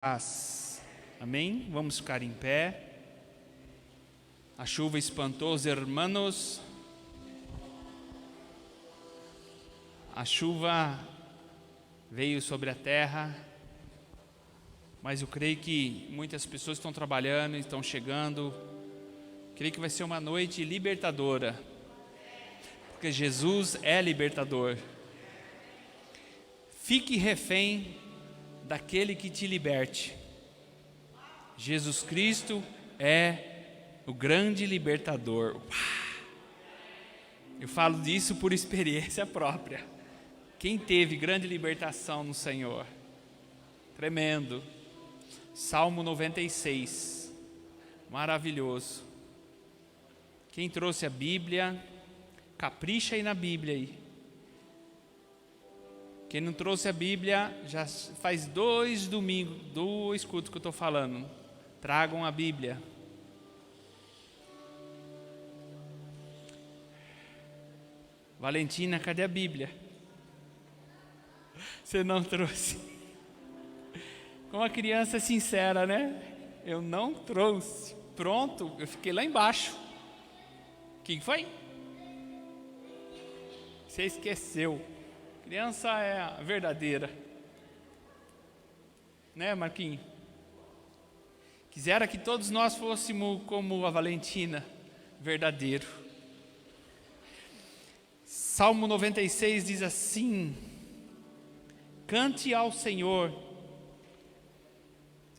Paz. Amém? Vamos ficar em pé. A chuva espantou os hermanos. A chuva veio sobre a terra, mas eu creio que muitas pessoas estão trabalhando, estão chegando. Creio que vai ser uma noite libertadora, porque Jesus é libertador. Fique refém daquele que te liberte. Jesus Cristo é o grande libertador. Eu falo disso por experiência própria. Quem teve grande libertação no Senhor? Tremendo. Salmo 96. Maravilhoso. Quem trouxe a Bíblia, capricha aí na Bíblia aí. Quem não trouxe a Bíblia, já faz 2 domingos, do escuto que eu estou falando. Tragam a Bíblia. Valentina, cadê a Bíblia? Você não trouxe. Como a criança é sincera, né? Eu não trouxe. Pronto, eu fiquei lá embaixo. O que foi? Você esqueceu. Criança é a verdadeira. Né, Marquinhos? Quisera que todos nós fôssemos como a Valentina, verdadeiro. Salmo 96 diz assim: cante ao Senhor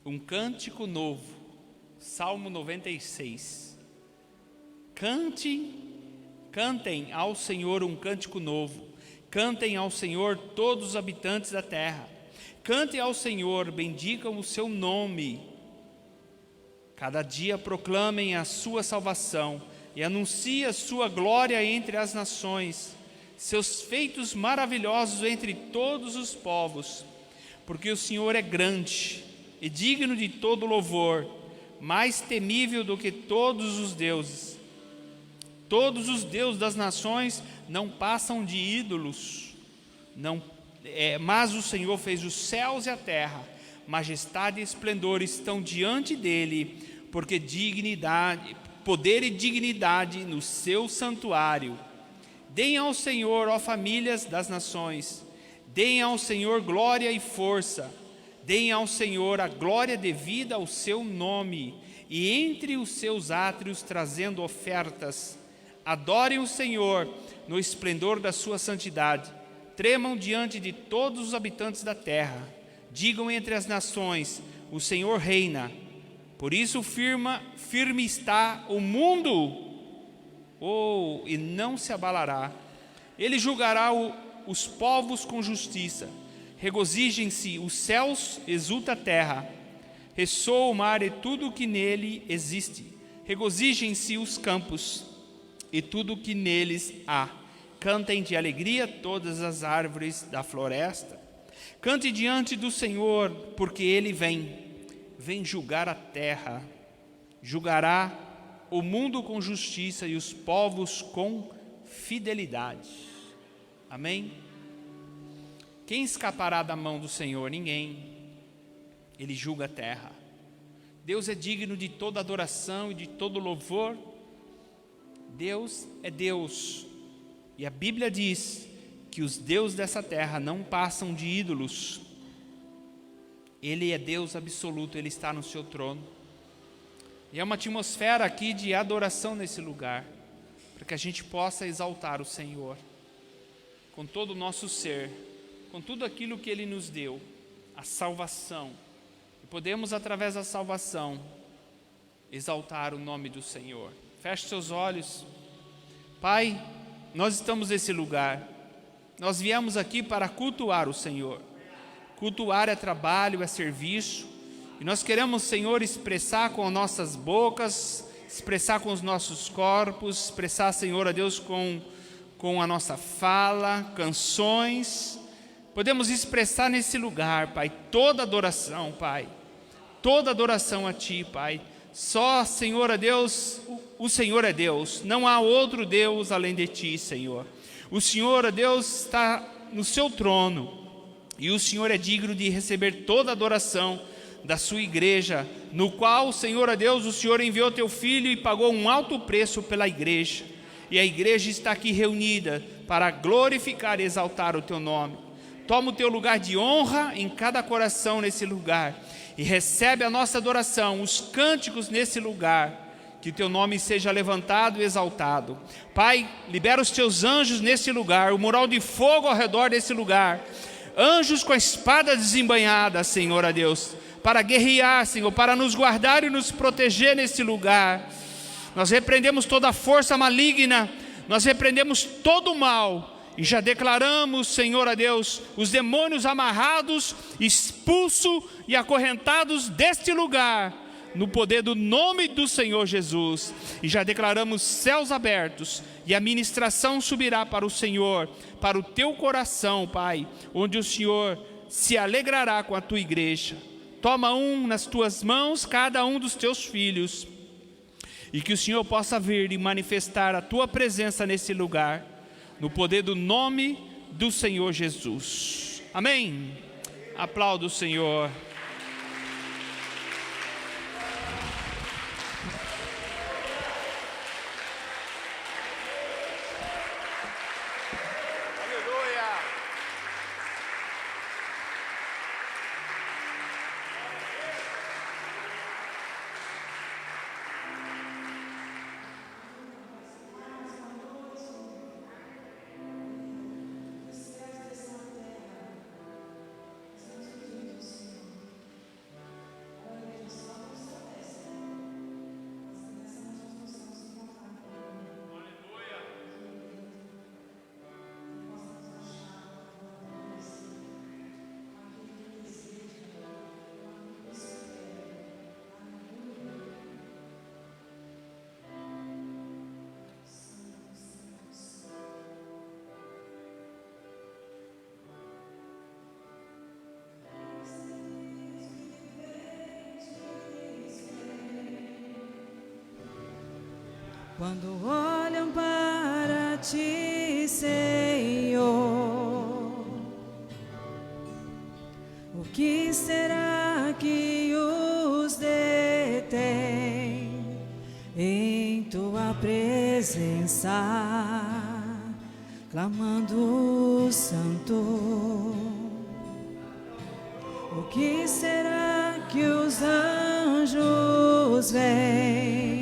um cântico novo. Salmo 96. Cantem ao Senhor um cântico novo. Cantem ao Senhor todos os habitantes da terra. Cantem ao Senhor, bendigam o seu nome. Cada dia proclamem a sua salvação e anunciem a sua glória entre as nações, seus feitos maravilhosos entre todos os povos. Porque o Senhor é grande e digno de todo louvor, mais temível do que todos os deuses. Todos os deuses das nações não passam de ídolos, mas o Senhor fez os céus e a terra. Majestade e esplendor estão diante dele, porque poder e dignidade no seu santuário. Deem ao Senhor, ó famílias das nações, deem ao Senhor glória e força, deem ao Senhor a glória devida ao seu nome, e entre os seus átrios trazendo ofertas. Adorem o Senhor no esplendor da sua santidade, tremam diante de todos os habitantes da terra, digam entre as nações, o Senhor reina. Por isso firme está o mundo, e não se abalará. Ele julgará os povos com justiça. Regozijem-se os céus, exulta a terra, ressoa o mar e tudo o que nele existe. Regozijem-se os campos e tudo o que neles há. Cantem de alegria todas as árvores da floresta. Cante diante do Senhor, porque Ele vem julgar a terra. Julgará o mundo com justiça e os povos com fidelidade. Amém? Quem escapará da mão do Senhor? Ninguém. Ele julga a terra. Deus é digno de toda adoração e de todo louvor. Deus é Deus, e a Bíblia diz que os deuses dessa terra não passam de ídolos. Ele é Deus absoluto, Ele está no seu trono, e é uma atmosfera aqui de adoração nesse lugar, para que a gente possa exaltar o Senhor, com todo o nosso ser, com tudo aquilo que Ele nos deu, a salvação, e podemos através da salvação, exaltar o nome do Senhor. Feche seus olhos. Pai, nós estamos nesse lugar. Nós viemos aqui para cultuar o Senhor. Cultuar é trabalho, é serviço. E nós queremos, Senhor, expressar com as nossas bocas, expressar com os nossos corpos, expressar, Senhor, a Deus com a nossa fala, canções. Podemos expressar nesse lugar, Pai, toda adoração, Pai. Toda adoração a Ti, Pai. Só, Senhor, a Deus, o Senhor é Deus, não há outro Deus além de Ti, Senhor. O Senhor, a Deus, está no seu trono, e o Senhor é digno de receber toda adoração, da sua igreja, no qual, Senhor a Deus, o Senhor enviou teu Filho e pagou um alto preço pela igreja. E a igreja está aqui reunida para glorificar e exaltar o teu nome. Toma o teu lugar de honra em cada coração nesse lugar e recebe a nossa adoração, os cânticos nesse lugar. Que o teu nome seja levantado e exaltado. Pai, libera os teus anjos nesse lugar, o mural de fogo ao redor desse lugar. Anjos com a espada desembainhada, Senhor a Deus, para guerrear, Senhor, para nos guardar e nos proteger nesse lugar. Nós repreendemos toda a força maligna, nós repreendemos todo o mal e já declaramos, Senhor a Deus, os demônios amarrados, expulsos e acorrentados deste lugar, no poder do nome do Senhor Jesus. E já declaramos céus abertos e a ministração subirá para o Senhor, para o teu coração, Pai, onde o Senhor se alegrará com a tua igreja. Toma nas tuas mãos cada um dos teus filhos e que o Senhor possa vir e manifestar a tua presença nesse lugar, no poder do nome do Senhor Jesus. Amém. Aplauda o Senhor. Quando olham para ti, Senhor, o que será que os detém em tua presença, clamando santo? O que será que os anjos veem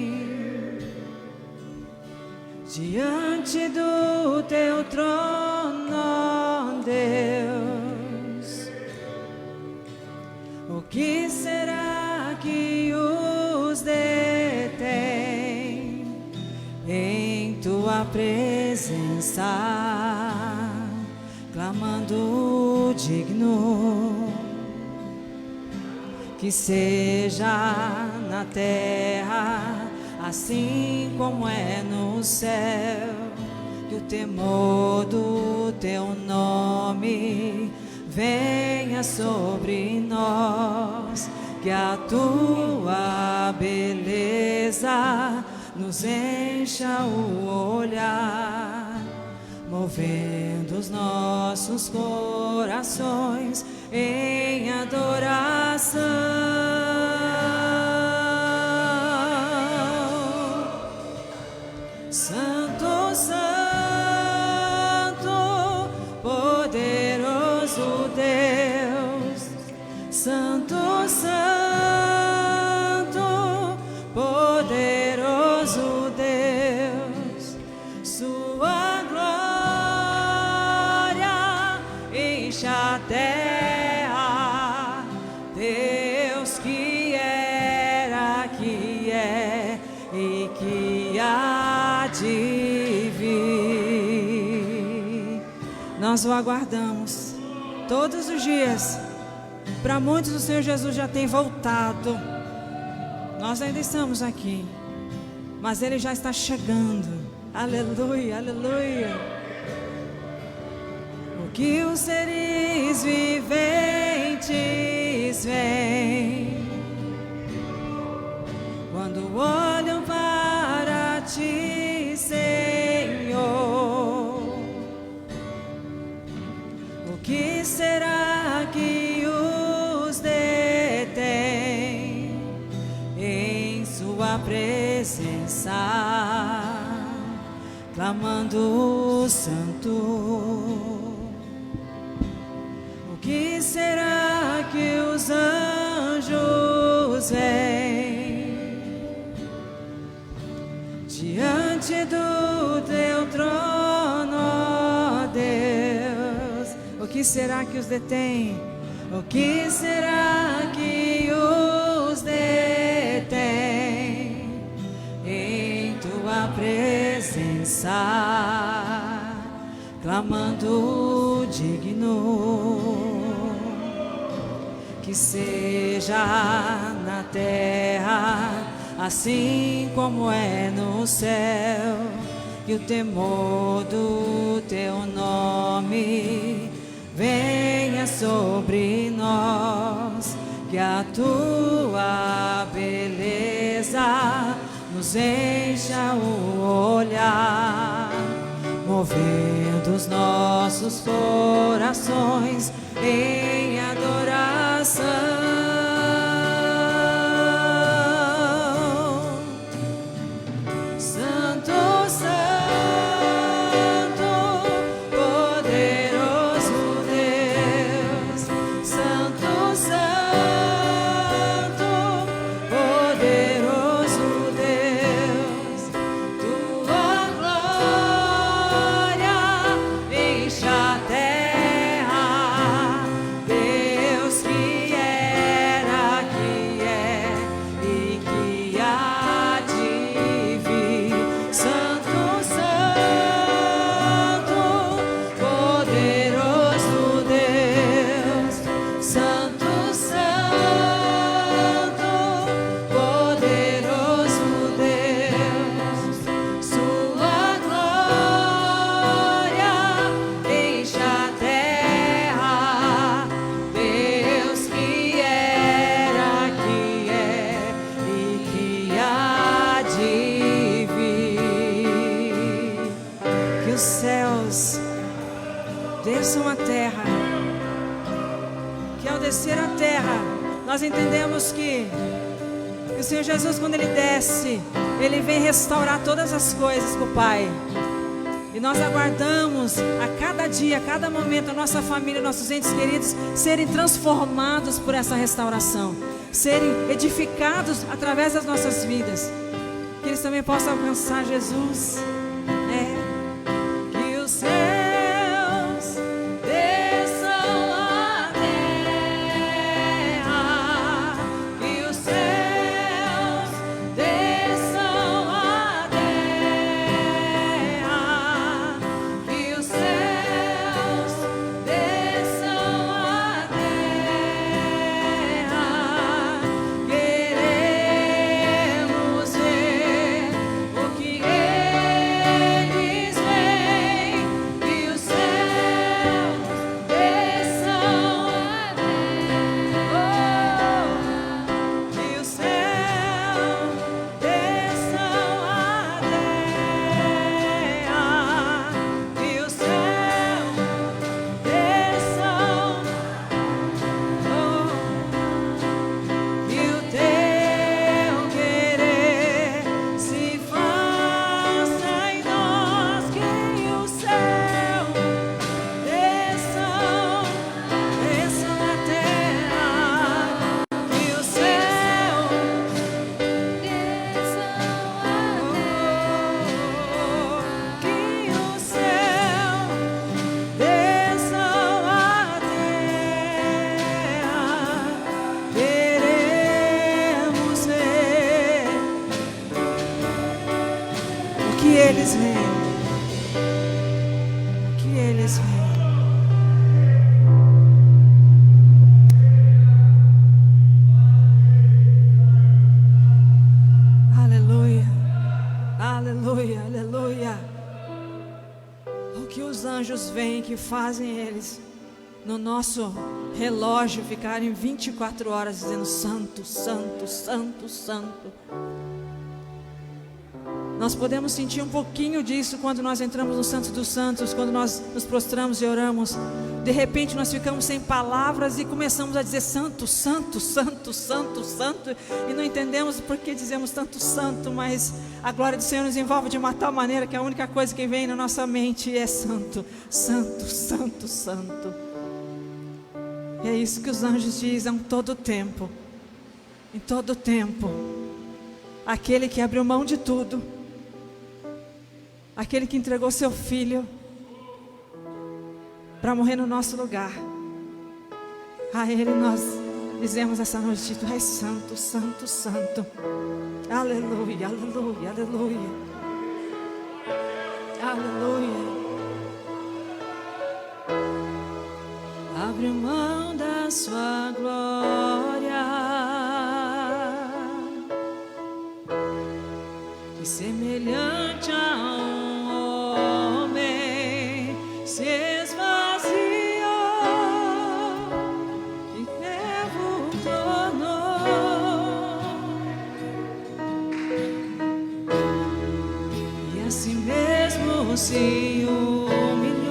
diante do teu trono, Deus? O que será que os detém em tua presença, clamando digno? Que seja na terra assim como é no céu, que o temor do teu nome venha sobre nós, que a tua beleza nos encha o olhar, movendo os nossos corações em adoração. Santo, Santo, poderoso Deus. Santo, Santo, poderoso Deus. Sua glória enche a terra. Deus que era, que é e que há de vir. Nós o aguardamos todos os dias. Para muitos o Senhor Jesus já tem voltado. Nós ainda estamos aqui, mas Ele já está chegando. Aleluia, aleluia. O que os seres viventes veem quando olham para ti, Senhor? O que será que os detém presença, clamando santo. O que será que os anjos veem diante do teu trono, ó Deus? O que será que os detém? O que será que os detém em tua presença, clamando digno? Que seja na terra assim como é no céu, que o temor do teu nome venha sobre nós, que a tua beleza nos encha o olhar, movendo os nossos corações em adoração. Descer a terra, nós entendemos que o Senhor Jesus, quando Ele desce, Ele vem restaurar todas as coisas com o Pai. E nós aguardamos a cada dia, a cada momento, a nossa família, nossos entes queridos serem transformados por essa restauração, serem edificados através das nossas vidas, que eles também possam alcançar Jesus. Que os céus eles veem, que eles veem. Aleluia, aleluia, aleluia. O que os anjos veem, que fazem eles no nosso relógio ficarem 24 horas dizendo santo, santo, santo, santo. Nós podemos sentir um pouquinho disso quando nós entramos no Santo dos Santos, quando nós nos prostramos e oramos. De repente nós ficamos sem palavras e começamos a dizer santo, santo, santo, santo, santo, e não entendemos por que dizemos tanto santo, mas a glória do Senhor nos envolve de uma tal maneira que a única coisa que vem na nossa mente é santo, santo, santo, santo. E é isso que os anjos dizem em todo tempo, em todo tempo. Aquele que abriu mão de tudo, aquele que entregou seu filho para morrer no nosso lugar, a Ele nós dizemos essa noite: Tu és santo, santo, santo. Aleluia, aleluia, aleluia, aleluia. Abre mão da sua glória e semelhante a um homem se esvaziou e nevo tornou, e assim mesmo se humilhou,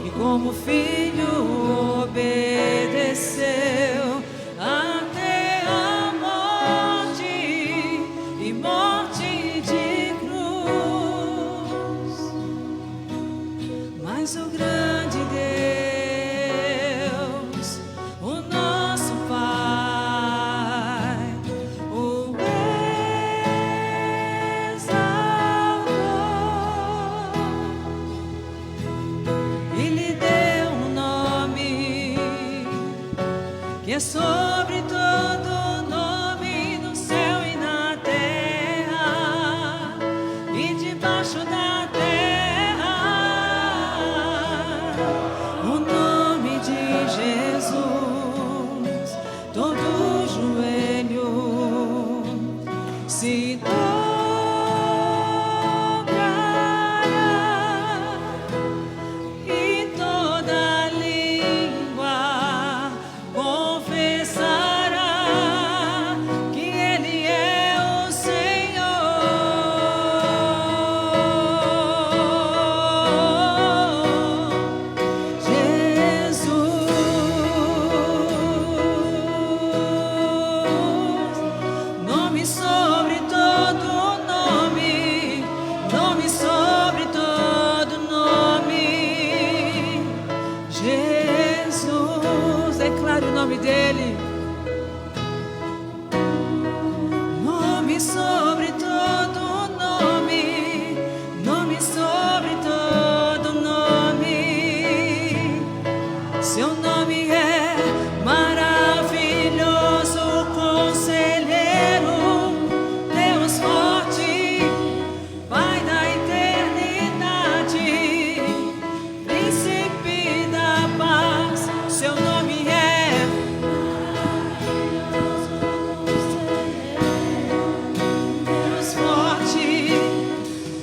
e como filho obedeceu até a morte, e morte de cruz. Mas o grande Deus, o nosso Pai, o exaltou e lhe deu um nome que é sobre todo nome, no céu e na terra e debaixo da terra. O nome de Jesus, todo joelho se dobrará e toda língua confessará que Ele é o Senhor. Jesus, nome sobre todo nome, nome sobre todo nome. Jesus, declare o nome dele. Nome sobre todo nome, nome sobre todo nome. Seu nome é maravilhoso, conselheiro, Deus forte, Pai da eternidade, príncipe da paz. Seu nome é Deus forte,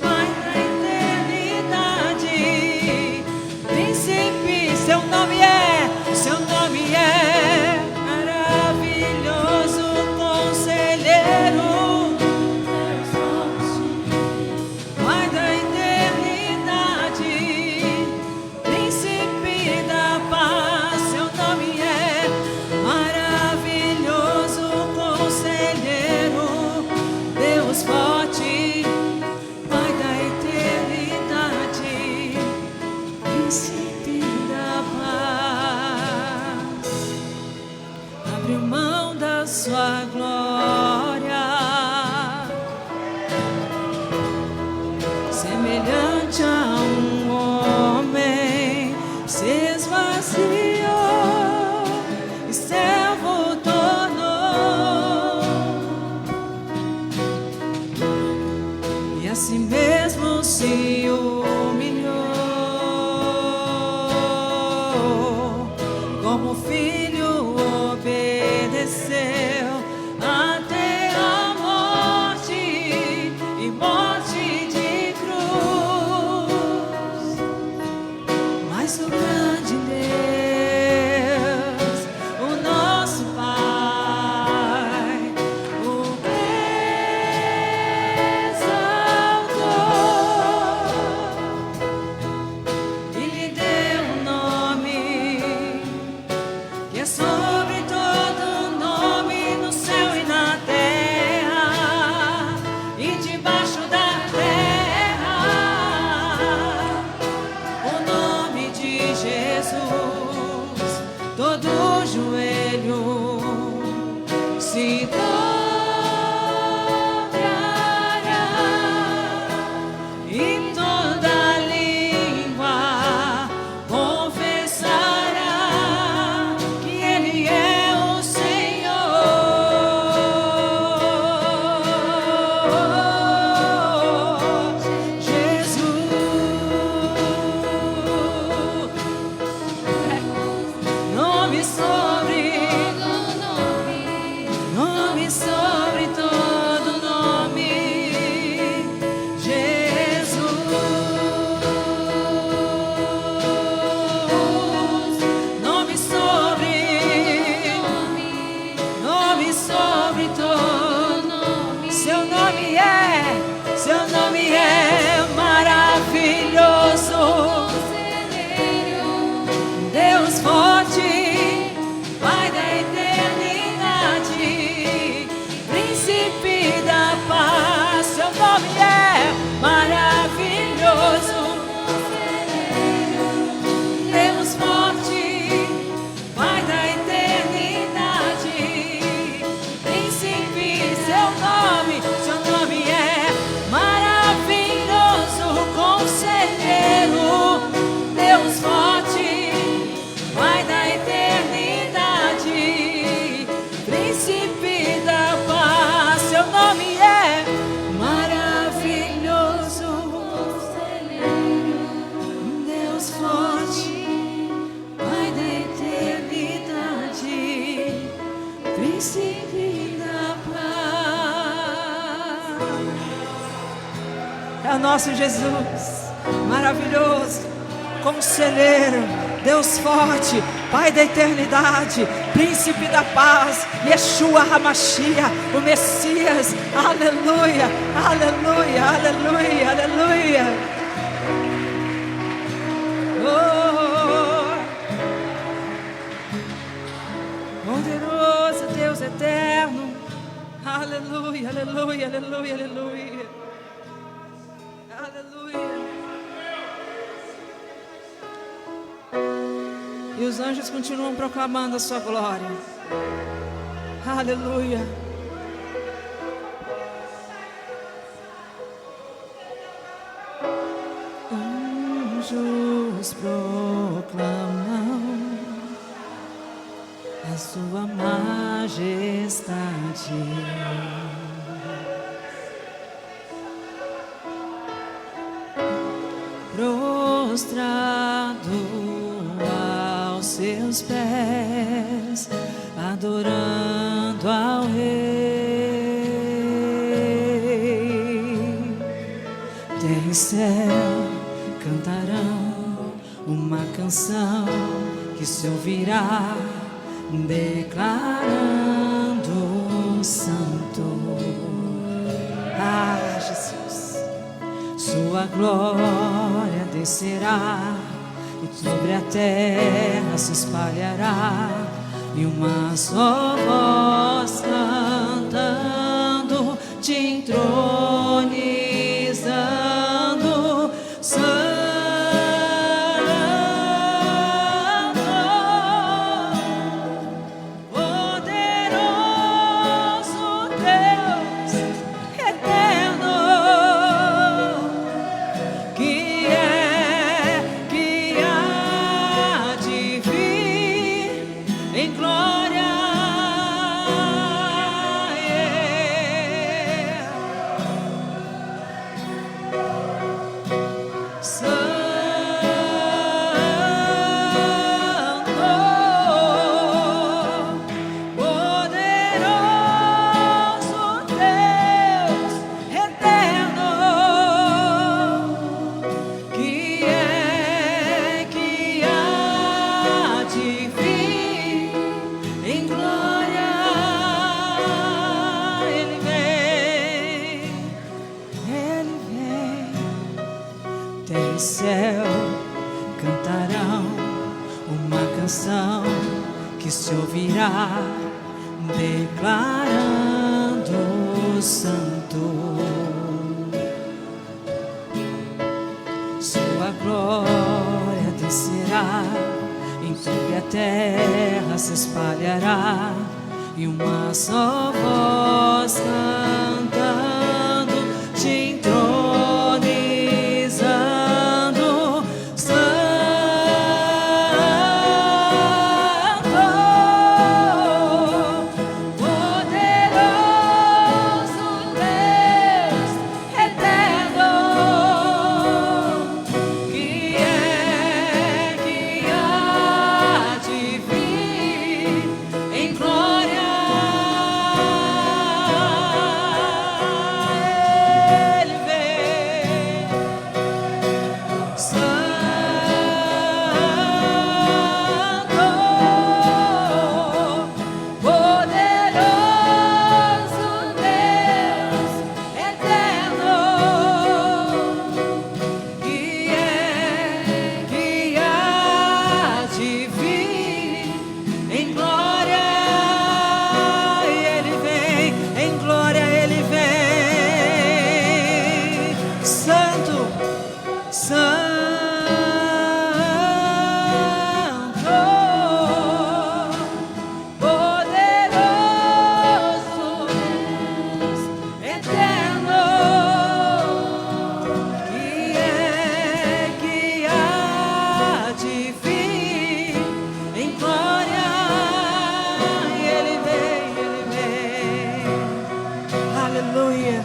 Pai da eternidade, príncipe. Seu nome é maravilhoso, conselheiro, Pai da eternidade, príncipe da paz. Seu nome é maravilhoso, conselheiro, Deus forte, Pai da eternidade, príncipe da paz. Abriu mão da sua glória, semelhante a um homem, se esvaziou e servo tornou, e assim mesmo se humilhou, como filho obedeceu até a morte, e morte de cruz. Mas o grande Deus, o nosso Pai, é sobre todo nome no céu e na terra e debaixo da terra. O nome de Jesus, todo joelho se dobrará e toda língua confessará que Ele é o Senhor. Jesus, nome sobre todo nome, Jesus, nome sobre todo nome. Seu nome é maravilhoso, Deus forte, Pai da eternidade, Príncipe da paz. Seu nome é maravilhoso, Deus forte, Pai da eternidade, Príncipe. Seu nome é maravilhoso, Conselheiro, Deus forte, Pai da eternidade, Príncipe da paz. Seu nome é maravilhoso, Deus forte, Pai da eternidade, Príncipe da paz. É o nosso Jesus, maravilhoso, Conselheiro, Deus forte, Pai da eternidade, Príncipe da paz, Yeshua HaMashiach, o Messias. Aleluia, aleluia, aleluia, aleluia. Oh, poderoso Deus eterno. Aleluia, aleluia, aleluia, aleluia. Aleluia. E os anjos continuam proclamando a sua glória. Aleluia. Anjos proclamam a sua majestade. Prostrado aos seus pés, adorando ao Rei. Terra e céu cantarão uma canção que se ouvirá, declarando santo. Ah, Jesus, sua glória descerá e sobre a terra se espalhará, e uma só voz cantando, te entronizando, santo, poderoso Deus eterno, que há de vir em glória. que se ouvirá, declarando santo. Sua glória descerá, em toda a terra se espalhará, e uma só voz cantando, te entronizando, santo, poderoso Deus eterno, que há de vir em glória. Ele vem, santo, poderoso Deus eterno, que há de vir em glória. E ele vem, em glória ele vem, santo, santo, poderoso Deus eterno, que há de vir em glória. E ele vem, aleluia,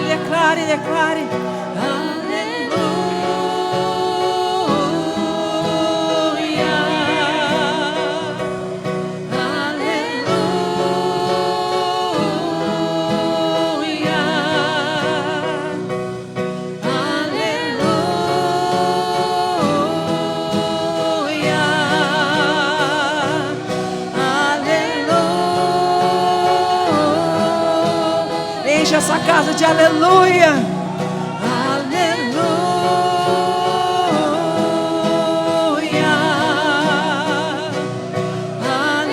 declare, declare, aleluia, aleluia, aleluia. Enche essa casa de aleluia. Aleluia. Aleluia.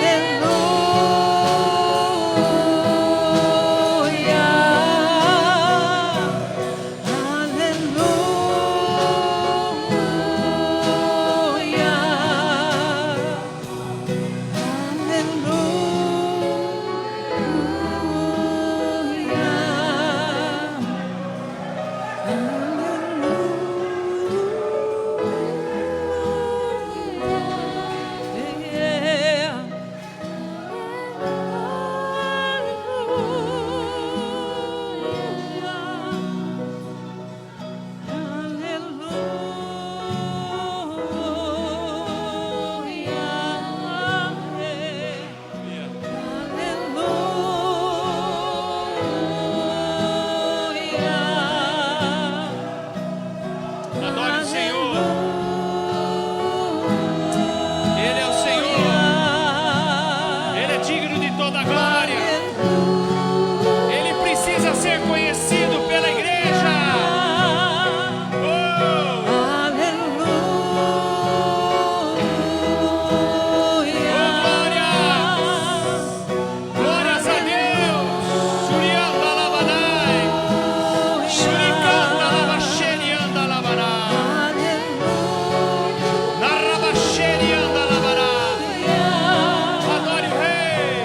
Adore o Senhor. Ele é o Senhor. Ele é digno de toda a glória. Ele precisa ser conhecido pela igreja. Glórias a Deus. Surianda Labadai. Suricanda Labacherianda Labará. Narrabacherianda Labará. Adore o Rei.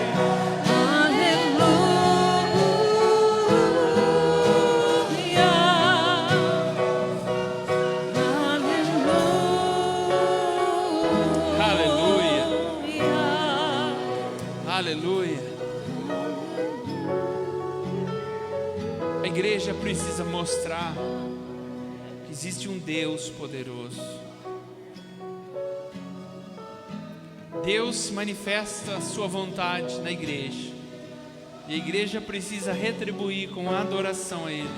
Aleluia. Aleluia. A igreja precisa mostrar que existe um Deus poderoso. Deus manifesta a sua vontade na igreja, e a igreja precisa retribuir com a adoração a Ele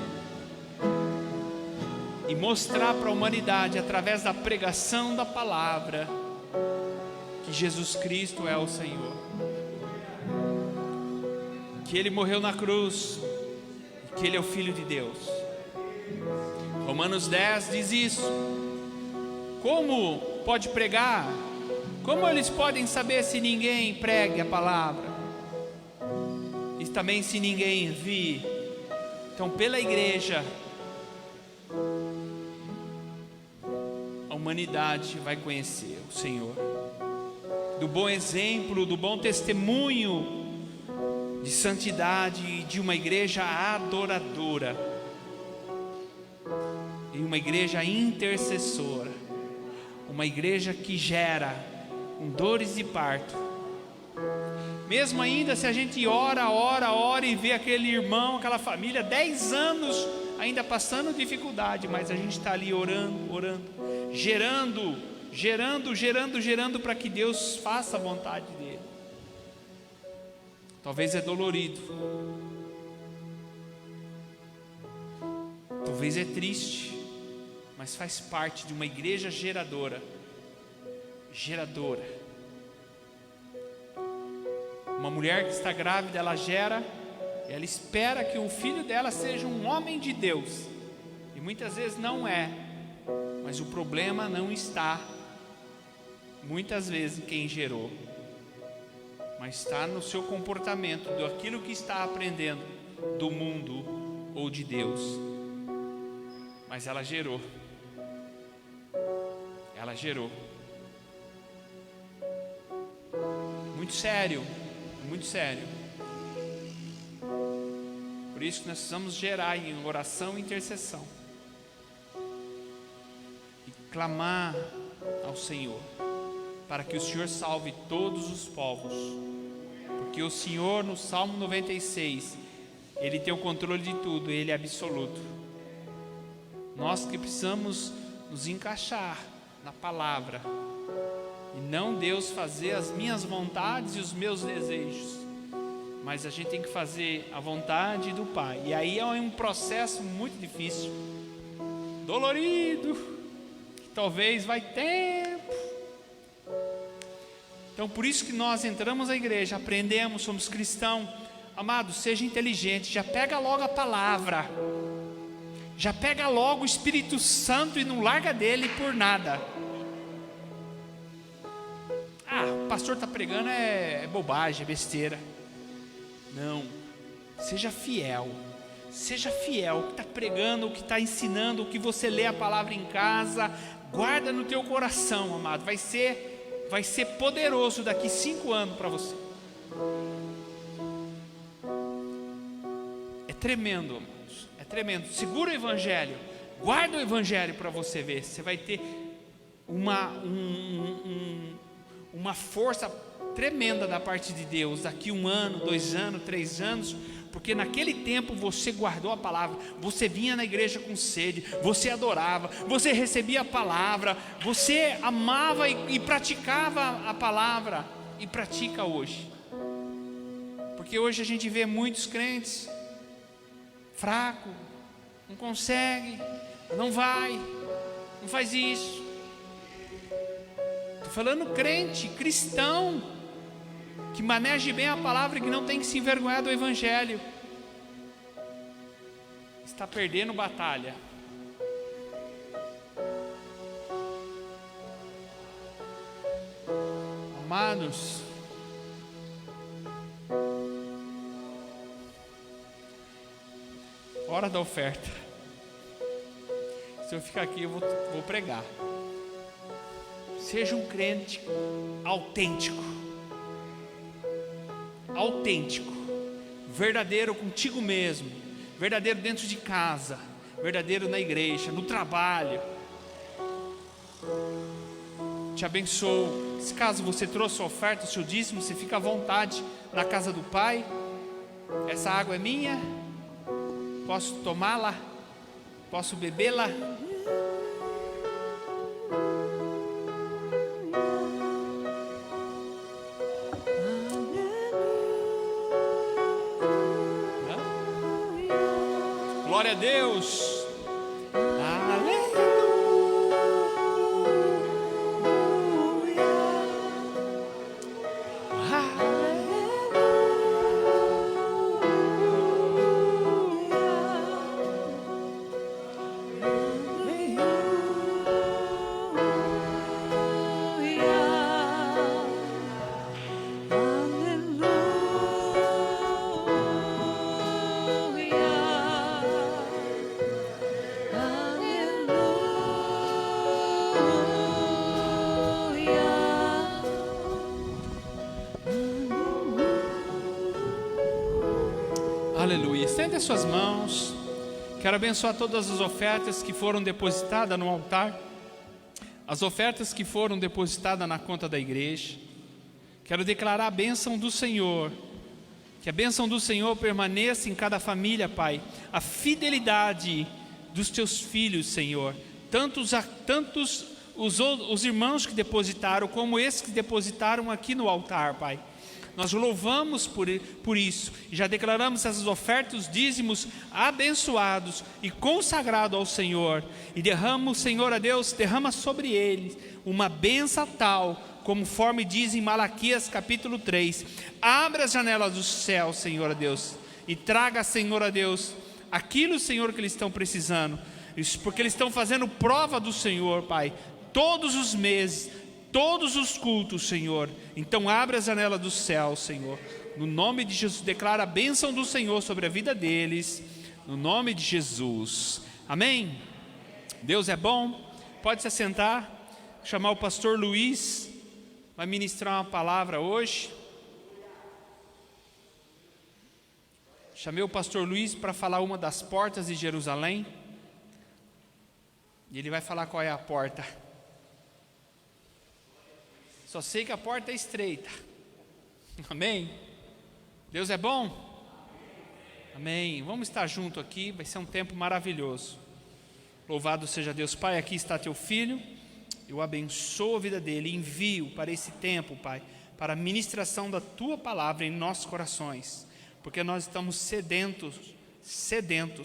e mostrar para a humanidade, através da pregação da palavra, que Jesus Cristo é o Senhor, que Ele morreu na cruz, que Ele é o Filho de Deus. Romanos 10 diz isso. Como pode pregar? Como eles podem saber se ninguém pregue a palavra? E também se ninguém envie? Então, pela igreja, a humanidade vai conhecer o Senhor. Do bom exemplo, do bom testemunho de santidade de uma igreja adoradora e uma igreja intercessora, uma igreja que gera com dores de parto. Mesmo ainda se a gente ora e vê aquele irmão, aquela família, 10 anos ainda passando dificuldade, mas a gente está ali orando, gerando para que Deus faça a vontade dele. Talvez é dolorido, talvez é triste, mas faz parte de uma igreja geradora. Uma mulher que está grávida, ela gera, ela espera que o filho dela seja um homem de Deus, e muitas vezes não é, mas o problema não está muitas vezes em quem gerou, mas está no seu comportamento, daquilo que está aprendendo do mundo ou de Deus. Mas ela gerou. Muito sério, muito sério. Por isso que nós precisamos gerar em oração e intercessão e clamar ao Senhor para que o Senhor salve todos os povos, porque o Senhor, no Salmo 96, Ele tem o controle de tudo, Ele é absoluto. Nós que precisamos nos encaixar na palavra, e não Deus fazer as minhas vontades e os meus desejos, mas a gente tem que fazer a vontade do Pai. E aí é um processo muito difícil, dolorido, que talvez vai tempo. Então por isso que nós entramos na igreja, aprendemos, somos cristãos. Amado, seja inteligente, já pega logo a palavra, já pega logo o Espírito Santo e não larga dele por nada. O pastor está pregando, é bobagem, é besteira. Não, seja fiel, o que está pregando, o que está ensinando, o que você lê a palavra em casa, guarda no teu coração, amado, vai ser poderoso daqui 5 anos para você. É tremendo, amados, é tremendo. Segura o Evangelho, guarda o Evangelho para você ver, você vai ter uma força tremenda da parte de Deus, daqui 1 ano, 2 anos, 3 anos, porque naquele tempo você guardou a palavra, você vinha na igreja com sede, você adorava, você recebia a palavra, você amava e praticava a palavra, e pratica hoje, porque hoje a gente vê muitos crentes fraco, não consegue, não vai, não faz isso. Falando crente, cristão, que maneje bem a palavra e que não tem que se envergonhar do Evangelho, está perdendo batalha. Amados, hora da oferta. Se eu ficar aqui, eu vou pregar. Seja um crente autêntico, verdadeiro contigo mesmo, verdadeiro dentro de casa, verdadeiro na igreja, no trabalho. Te abençoo. Se caso você trouxe a oferta, o seu dízimo, você fica à vontade na casa do Pai. Essa água é minha, posso tomá-la, posso bebê-la. Glória a Deus. Aleluia. Estende as suas mãos. Quero abençoar todas as ofertas que foram depositadas no altar, as ofertas que foram depositadas na conta da igreja. Quero declarar a bênção do Senhor, que a bênção do Senhor permaneça em cada família, Pai. A fidelidade dos teus filhos, Senhor, tantos os irmãos que depositaram, como esses que depositaram aqui no altar, Pai. Nós louvamos por isso, e já declaramos essas ofertas, dízimos abençoados e consagrados ao Senhor, e derrama, Senhor, a Deus, derrama sobre eles uma bênção tal, conforme diz em Malaquias capítulo 3, abra as janelas do céu, Senhor, a Deus, e traga, Senhor, a Deus, aquilo, Senhor, que eles estão precisando, isso porque eles estão fazendo prova do Senhor, Pai, todos os meses, todos os cultos, Senhor. Então abre a janela do céu, Senhor, no nome de Jesus. Declara a bênção do Senhor sobre a vida deles, no nome de Jesus, amém. Deus é bom. Pode se assentar. Chamar o pastor Luiz, vai ministrar uma palavra hoje. Chamei o pastor Luiz para falar uma das portas de Jerusalém, e ele vai falar qual é a porta. Só sei que a porta é estreita. Amém? Deus é bom? Amém. Vamos estar junto aqui, vai ser um tempo maravilhoso. Louvado seja Deus. Pai, aqui está teu filho. Eu abençoo a vida dele, envio para esse tempo, Pai, para a ministração da tua palavra em nossos corações, porque nós estamos sedentos,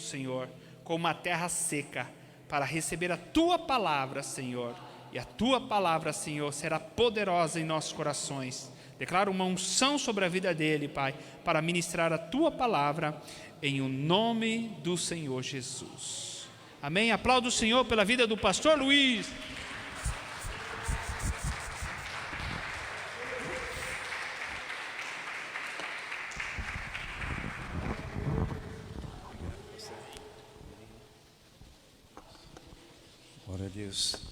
Senhor, como uma terra seca, para receber a tua palavra, Senhor. E a tua palavra, Senhor, será poderosa em nossos corações. Declaro uma unção sobre a vida dele, Pai, para ministrar a tua palavra em o nome do Senhor Jesus. Amém. Aplaudo o Senhor pela vida do pastor Luiz. Glória a Deus.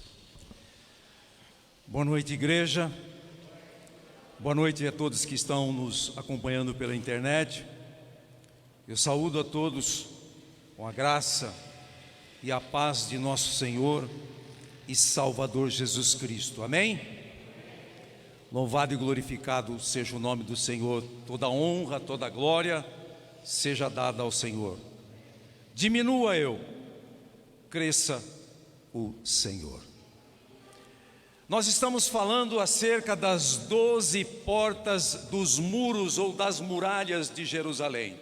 Boa noite, igreja. Boa noite a todos que estão nos acompanhando pela internet. Eu saúdo a todos com a graça e a paz de nosso Senhor e Salvador Jesus Cristo. Amém? Louvado e glorificado seja o nome do Senhor. Toda honra, toda glória seja dada ao Senhor. Diminua eu, cresça o Senhor. Nós estamos falando acerca das 12 portas dos muros ou das muralhas de Jerusalém.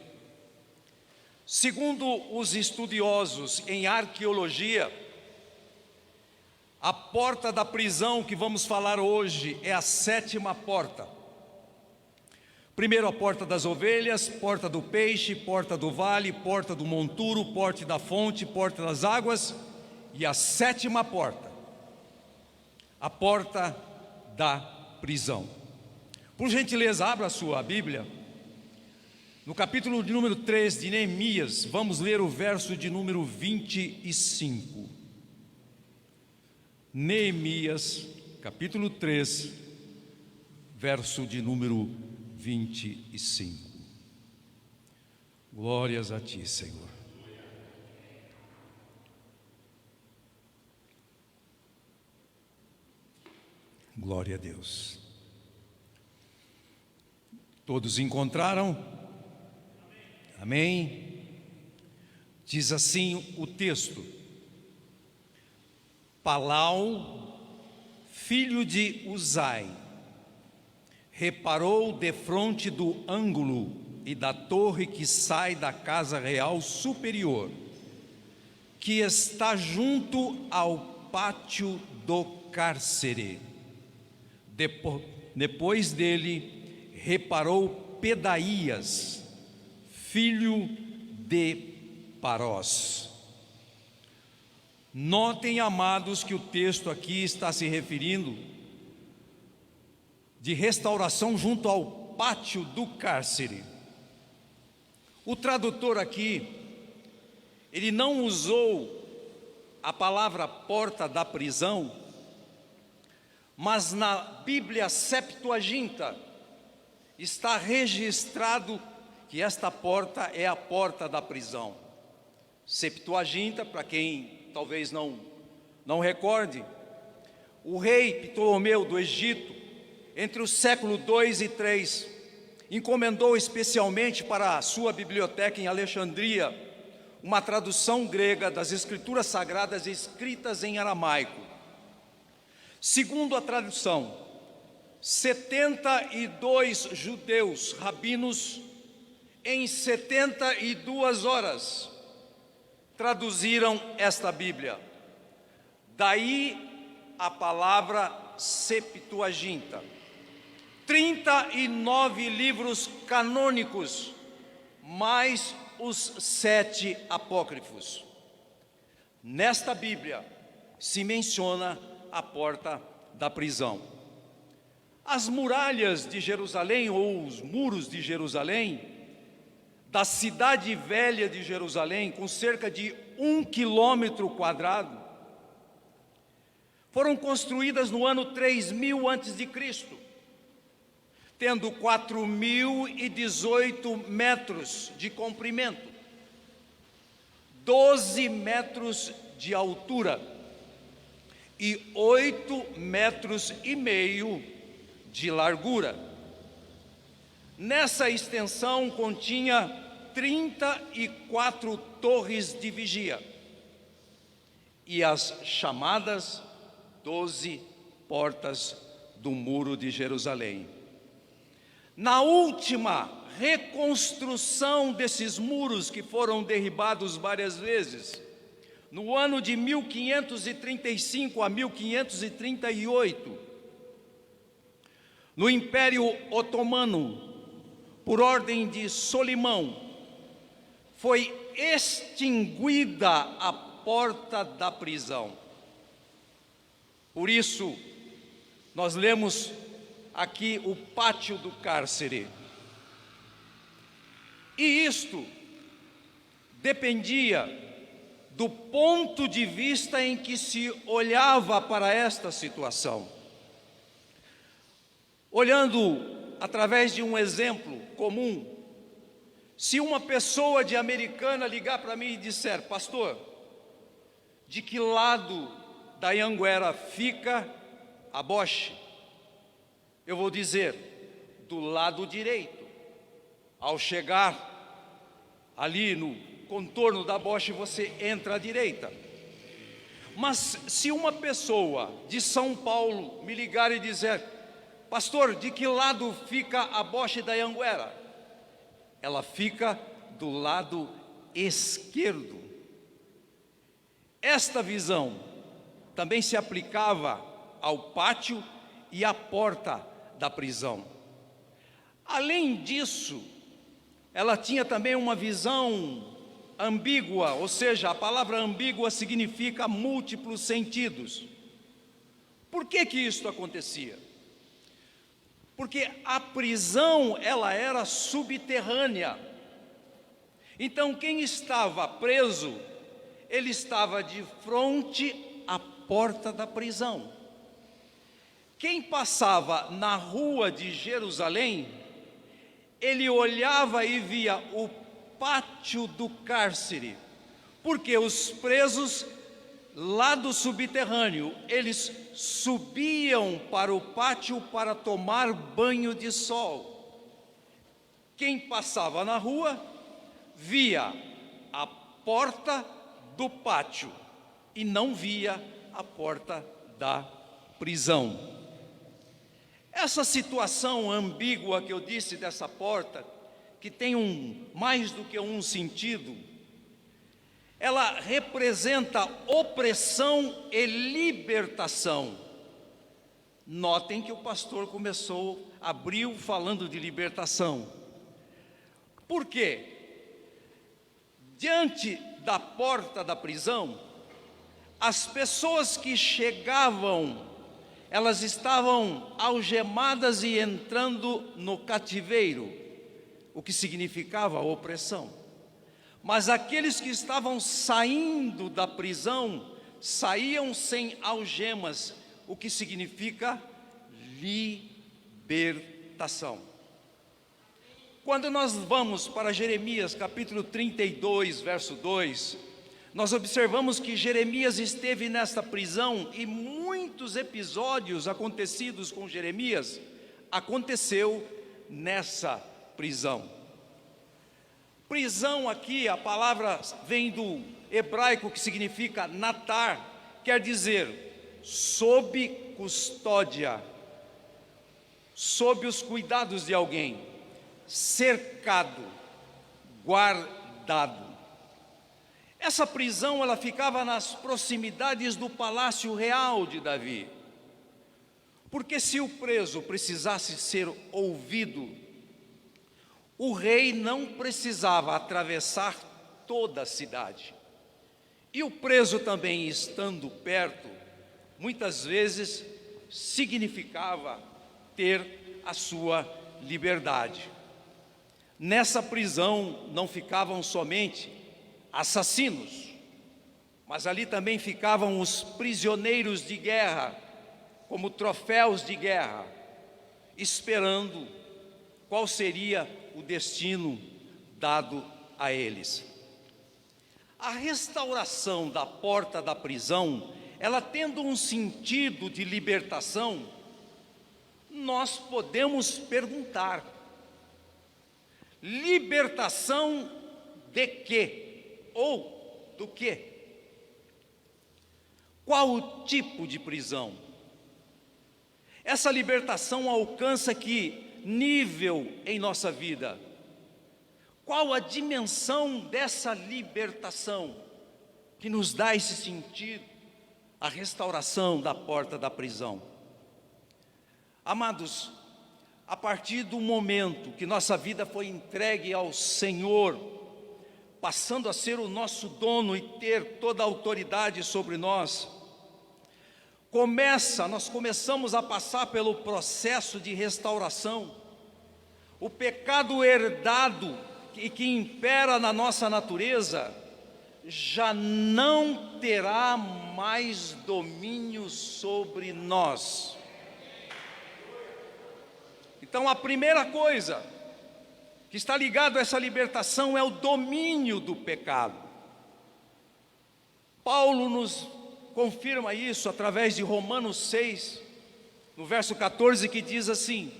Segundo os estudiosos em arqueologia, a porta da prisão que vamos falar hoje é a 7ª porta. Primeiro a porta das ovelhas, porta do peixe, porta do vale, porta do monturo, porta da fonte, porta das águas, e a 7ª porta, a porta da prisão. Por gentileza, abra a sua Bíblia. No capítulo de número 3 de Neemias, vamos ler o verso de número 25. Neemias, capítulo 3, verso de número 25. Glórias a ti, Senhor. Glória a Deus. Todos encontraram? Amém? Diz assim o texto: Palau, filho de Uzai, reparou defronte do ângulo e da torre que sai da casa real superior, que está junto ao pátio do cárcere. Depois dele, reparou Pedaías, filho de Parós. Notem, amados, que o texto aqui está se referindo de restauração junto ao pátio do cárcere. O tradutor aqui, ele não usou a palavra porta da prisão, mas na Bíblia Septuaginta está registrado que esta porta é a porta da prisão. Septuaginta, para quem talvez não recorde, o rei Ptolomeu do Egito, entre os séculos 2 e 3, encomendou especialmente para a sua biblioteca em Alexandria uma tradução grega das escrituras sagradas escritas em aramaico. Segundo a tradução, 72 judeus rabinos em 72 horas traduziram esta Bíblia. Daí a palavra Septuaginta. 39 livros canônicos, mais os 7 apócrifos. Nesta Bíblia se menciona a porta da prisão. As muralhas de Jerusalém, ou os muros de Jerusalém, da cidade velha de Jerusalém, com cerca de 1 quilômetro quadrado, foram construídas no ano 3000 a.C., tendo 4.018 metros de comprimento, 12 metros de altura e 8,5 metros de largura. Nessa extensão continha 34 torres de vigia e as chamadas 12 portas do muro de Jerusalém. Na última reconstrução desses muros, que foram derribados várias vezes, no ano de 1535 a 1538, no Império Otomano, por ordem de Solimão, foi extinguida a porta da prisão. Por isso, nós lemos aqui o pátio do cárcere. E isto dependia do ponto de vista em que se olhava para esta situação. Olhando através de um exemplo comum, se uma pessoa de Americana ligar para mim e disser: pastor, de que lado da Anhanguera fica a Boche? Eu vou dizer: do lado direito. Ao chegar ali no contorno da Boche, você entra à direita. Mas se uma pessoa de São Paulo me ligar e dizer: pastor, de que lado fica a Boche da Anhanguera? Ela fica do lado esquerdo. Esta visão também se aplicava ao pátio e à porta da prisão. Além disso, ela tinha também uma visão ambígua, ou seja, a palavra ambígua significa múltiplos sentidos. Por que isto acontecia? Porque a prisão, ela era subterrânea. Então, quem estava preso, ele estava de frente à porta da prisão. Quem passava na rua de Jerusalém, ele olhava e via o pátio do cárcere, porque os presos lá do subterrâneo, eles subiam para o pátio para tomar banho de sol. Quem passava na rua via a porta do pátio e não via a porta da prisão. Essa situação ambígua que eu disse dessa porta, que tem mais do que um sentido, ela representa opressão e libertação. Notem que o pastor abriu falando de libertação. Por quê? Diante da porta da prisão, as pessoas que chegavam, elas estavam algemadas e entrando no cativeiro, o que significava opressão. Mas aqueles que estavam saindo da prisão, saíam sem algemas, o que significa libertação. Quando nós vamos para Jeremias capítulo 32, verso 2, nós observamos que Jeremias esteve nesta prisão e muitos episódios acontecidos com Jeremias aconteceu nessa prisão. Prisão aqui, a palavra vem do hebraico que significa natar, quer dizer sob custódia, sob os cuidados de alguém, cercado, guardado. Essa prisão, ela ficava nas proximidades do palácio real de Davi. Porque se o preso precisasse ser ouvido, o rei não precisava atravessar toda a cidade. E o preso também estando perto, muitas vezes significava ter a sua liberdade. Nessa prisão não ficavam somente assassinos, mas ali também ficavam os prisioneiros de guerra, como troféus de guerra, esperando qual seria o destino dado a eles. A restauração da porta da prisão, ela tendo um sentido de libertação, nós podemos perguntar: libertação de quê? Ou do quê? Qual o tipo de prisão? Essa libertação alcança que nível em nossa vida? Qual a dimensão dessa libertação que nos dá esse sentido, a restauração da porta da prisão? Amados, a partir do momento que nossa vida foi entregue ao Senhor, passando a ser o nosso dono e ter toda a autoridade sobre nós, nós começamos a passar pelo processo de restauração. O pecado herdado e que impera na nossa natureza já não terá mais domínio sobre nós. Então, a primeira coisa que está ligado a essa libertação é o domínio do pecado. Paulo nos confirma isso através de Romanos 6, no verso 14, que diz assim: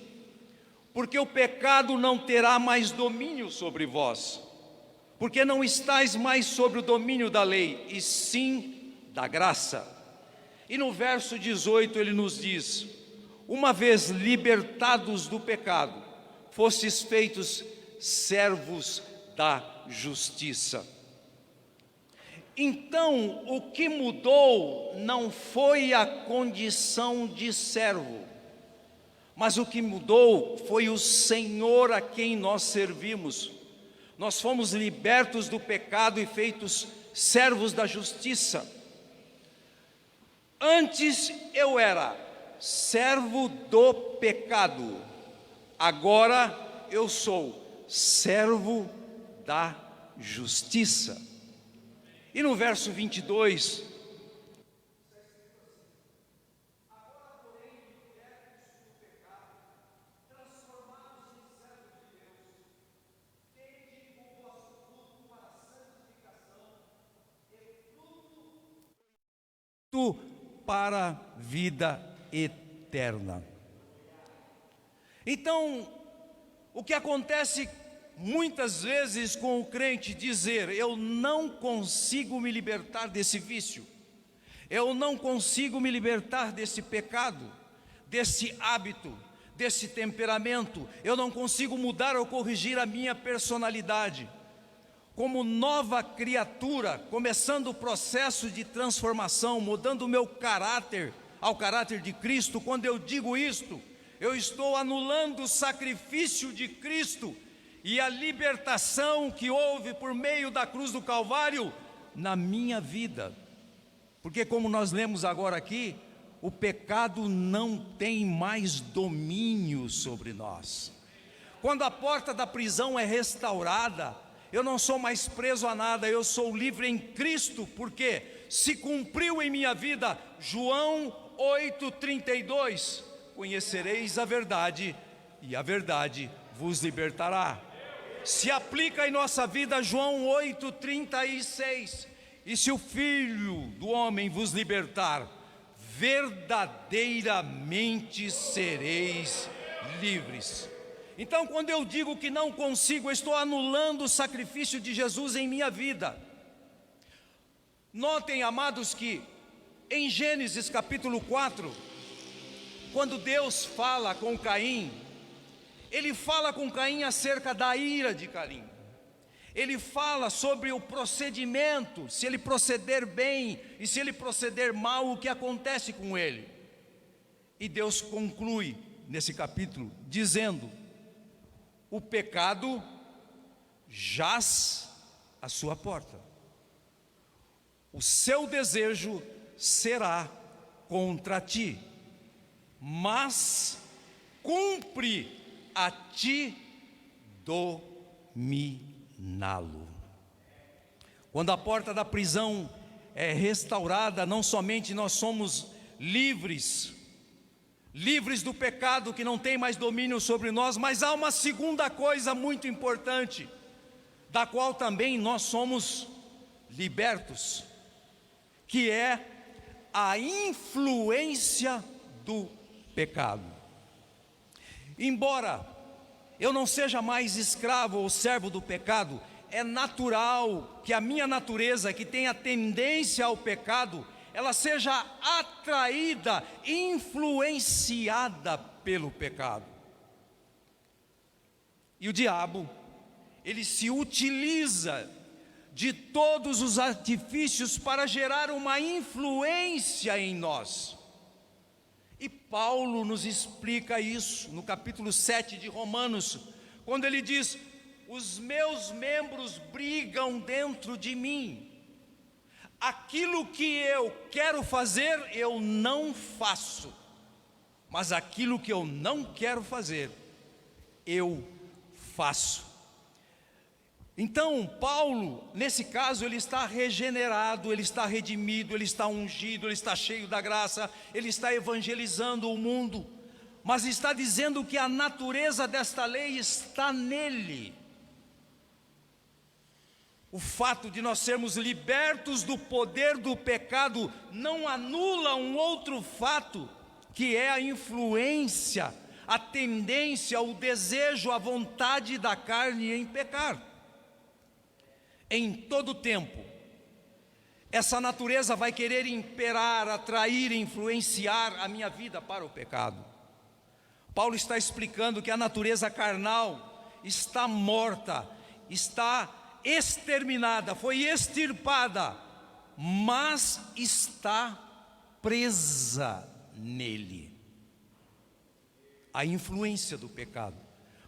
porque o pecado não terá mais domínio sobre vós, porque não estáis mais sobre o domínio da lei, e sim da graça. E no verso 18 ele nos diz: uma vez libertados do pecado, fostes feitos servos da justiça. Então, o que mudou não foi a condição de servo, mas o que mudou foi o Senhor a quem nós servimos. Nós fomos libertos do pecado e feitos servos da justiça. Antes eu era servo do pecado, agora eu sou servo da justiça. E no verso 22, para a vida eterna. Então, o que acontece muitas vezes com o crente dizer: eu não consigo me libertar desse vício, eu não consigo me libertar desse pecado, desse hábito, desse temperamento, eu não consigo mudar ou corrigir a minha personalidade. como nova criatura, começando o processo de transformação, mudando o meu caráter ao caráter de Cristo. Quando eu digo isto, eu estou anulando o sacrifício de Cristo e a libertação que houve por meio da cruz do Calvário na minha vida. Porque, como nós lemos agora aqui, o pecado não tem mais domínio sobre nós. Quando a porta da prisão é restaurada, eu não sou mais preso a nada, eu sou livre em Cristo, porque se cumpriu em minha vida João 8,32, conhecereis a verdade e a verdade vos libertará. Se aplica em nossa vida João 8,36, e se o Filho do homem vos libertar, verdadeiramente sereis livres. Então, quando eu digo que não consigo, eu estou anulando o sacrifício de Jesus em minha vida. Notem, amados, que em Gênesis capítulo 4, quando Deus fala com Caim, Ele fala com Caim acerca da ira de Caim. Ele fala sobre o procedimento, se ele proceder bem e se ele proceder mal, o que acontece com ele. E Deus conclui nesse capítulo dizendo: o pecado jaz à sua porta, o seu desejo será contra ti, mas cumpre a ti dominá-lo. Quando a porta da prisão é restaurada, não somente nós somos livres do pecado que não tem mais domínio sobre nós, mas há uma segunda coisa muito importante, da qual também nós somos libertos, que é a influência do pecado. Embora eu não seja mais escravo ou servo do pecado, é natural que a minha natureza, que tem a tendência ao pecado, ela seja atraída, influenciada pelo pecado. E o diabo, ele se utiliza de todos os artifícios para gerar uma influência em nós. E Paulo nos explica isso no capítulo 7 de Romanos, quando ele diz: os meus membros brigam dentro de mim, aquilo que eu quero fazer eu não faço, mas aquilo que eu não quero fazer eu faço. Então Paulo, nesse caso, ele está regenerado, ele está redimido, ele está ungido, ele está cheio da graça, ele está evangelizando o mundo, mas está dizendo que a natureza desta lei está nele. O fato de nós sermos libertos do poder do pecado não anula um outro fato, que é a influência, a tendência, o desejo, a vontade da carne em pecar. Em todo tempo, essa natureza vai querer imperar, atrair, influenciar a minha vida para o pecado. Paulo está explicando que a natureza carnal está morta, está exterminada, foi extirpada, mas está presa nele, a influência do pecado.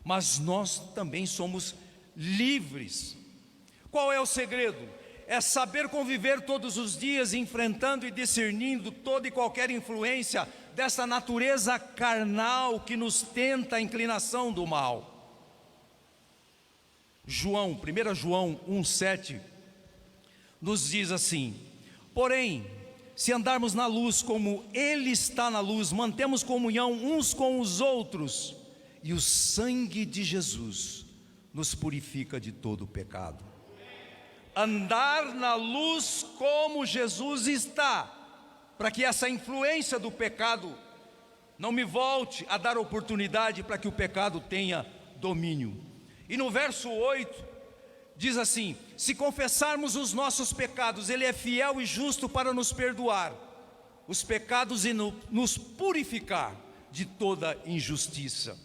Mas nós também somos livres. Qual é o segredo? É saber conviver todos os dias, enfrentando e discernindo toda e qualquer influência dessa natureza carnal que nos tenta a inclinação do mal. 1 João 1,7 nos diz assim: porém, se andarmos na luz como Ele está na luz, mantemos comunhão uns com os outros, e o sangue de Jesus nos purifica de todo o pecado. Andar na luz como Jesus está, para que essa influência do pecado não me volte a dar oportunidade para que o pecado tenha domínio. E no verso 8 diz assim: se confessarmos os nossos pecados, Ele é fiel e justo para nos perdoar os pecados e nos purificar de toda injustiça.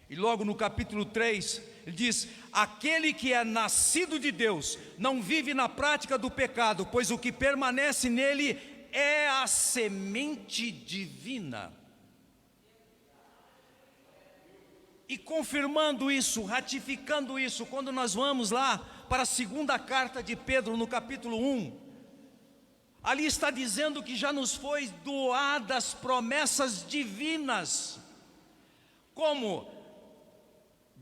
E logo no capítulo 3, ele diz: aquele que é nascido de Deus não vive na prática do pecado, pois o que permanece nele é a semente divina. E confirmando isso, ratificando isso, quando nós vamos lá para a segunda carta de Pedro, no capítulo 1, ali está dizendo que já nos foi doadas promessas divinas, como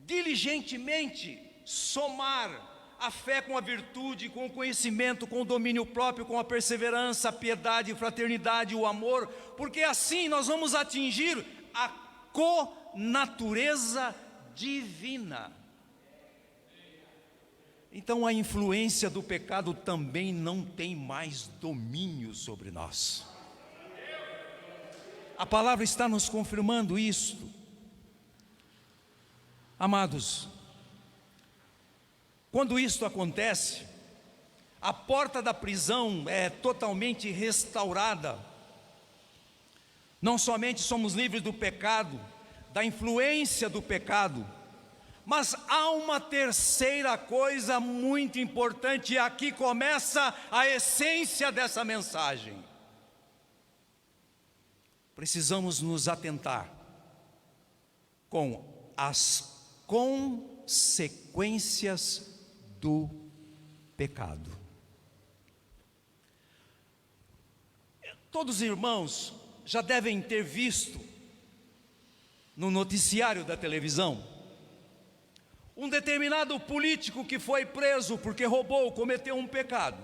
diligentemente somar a fé com a virtude, com o conhecimento, com o domínio próprio, com a perseverança, a piedade, a fraternidade, o amor, porque assim nós vamos atingir a natureza divina. Então a influência do pecado também não tem mais domínio sobre nós. A palavra está nos confirmando isto. Amados, quando isto acontece, a porta da prisão é totalmente restaurada. Não somente somos livres do pecado, da influência do pecado, mas há uma terceira coisa muito importante, e aqui começa a essência dessa mensagem. Precisamos nos atentar com as consequências do pecado. Todos os irmãos já devem ter visto no noticiário da televisão um determinado político que foi preso porque roubou, cometeu um pecado.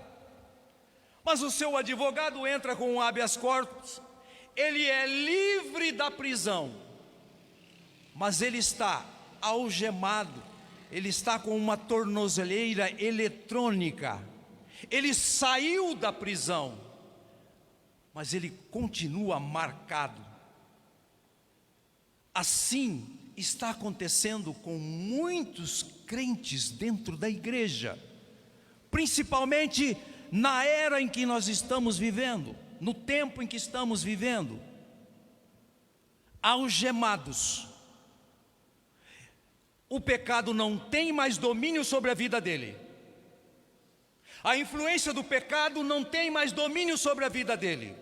Mas o seu advogado entra com um habeas corpus, ele é livre da prisão, mas ele está algemado, ele está com uma tornozeleira eletrônica. Ele saiu da prisão, mas ele continua marcado. Assim está acontecendo com muitos crentes dentro da igreja, principalmente na era em que nós estamos vivendo, no tempo em que estamos vivendo, algemados. O pecado não tem mais domínio sobre a vida dele. A influência do pecado não tem mais domínio sobre a vida dele.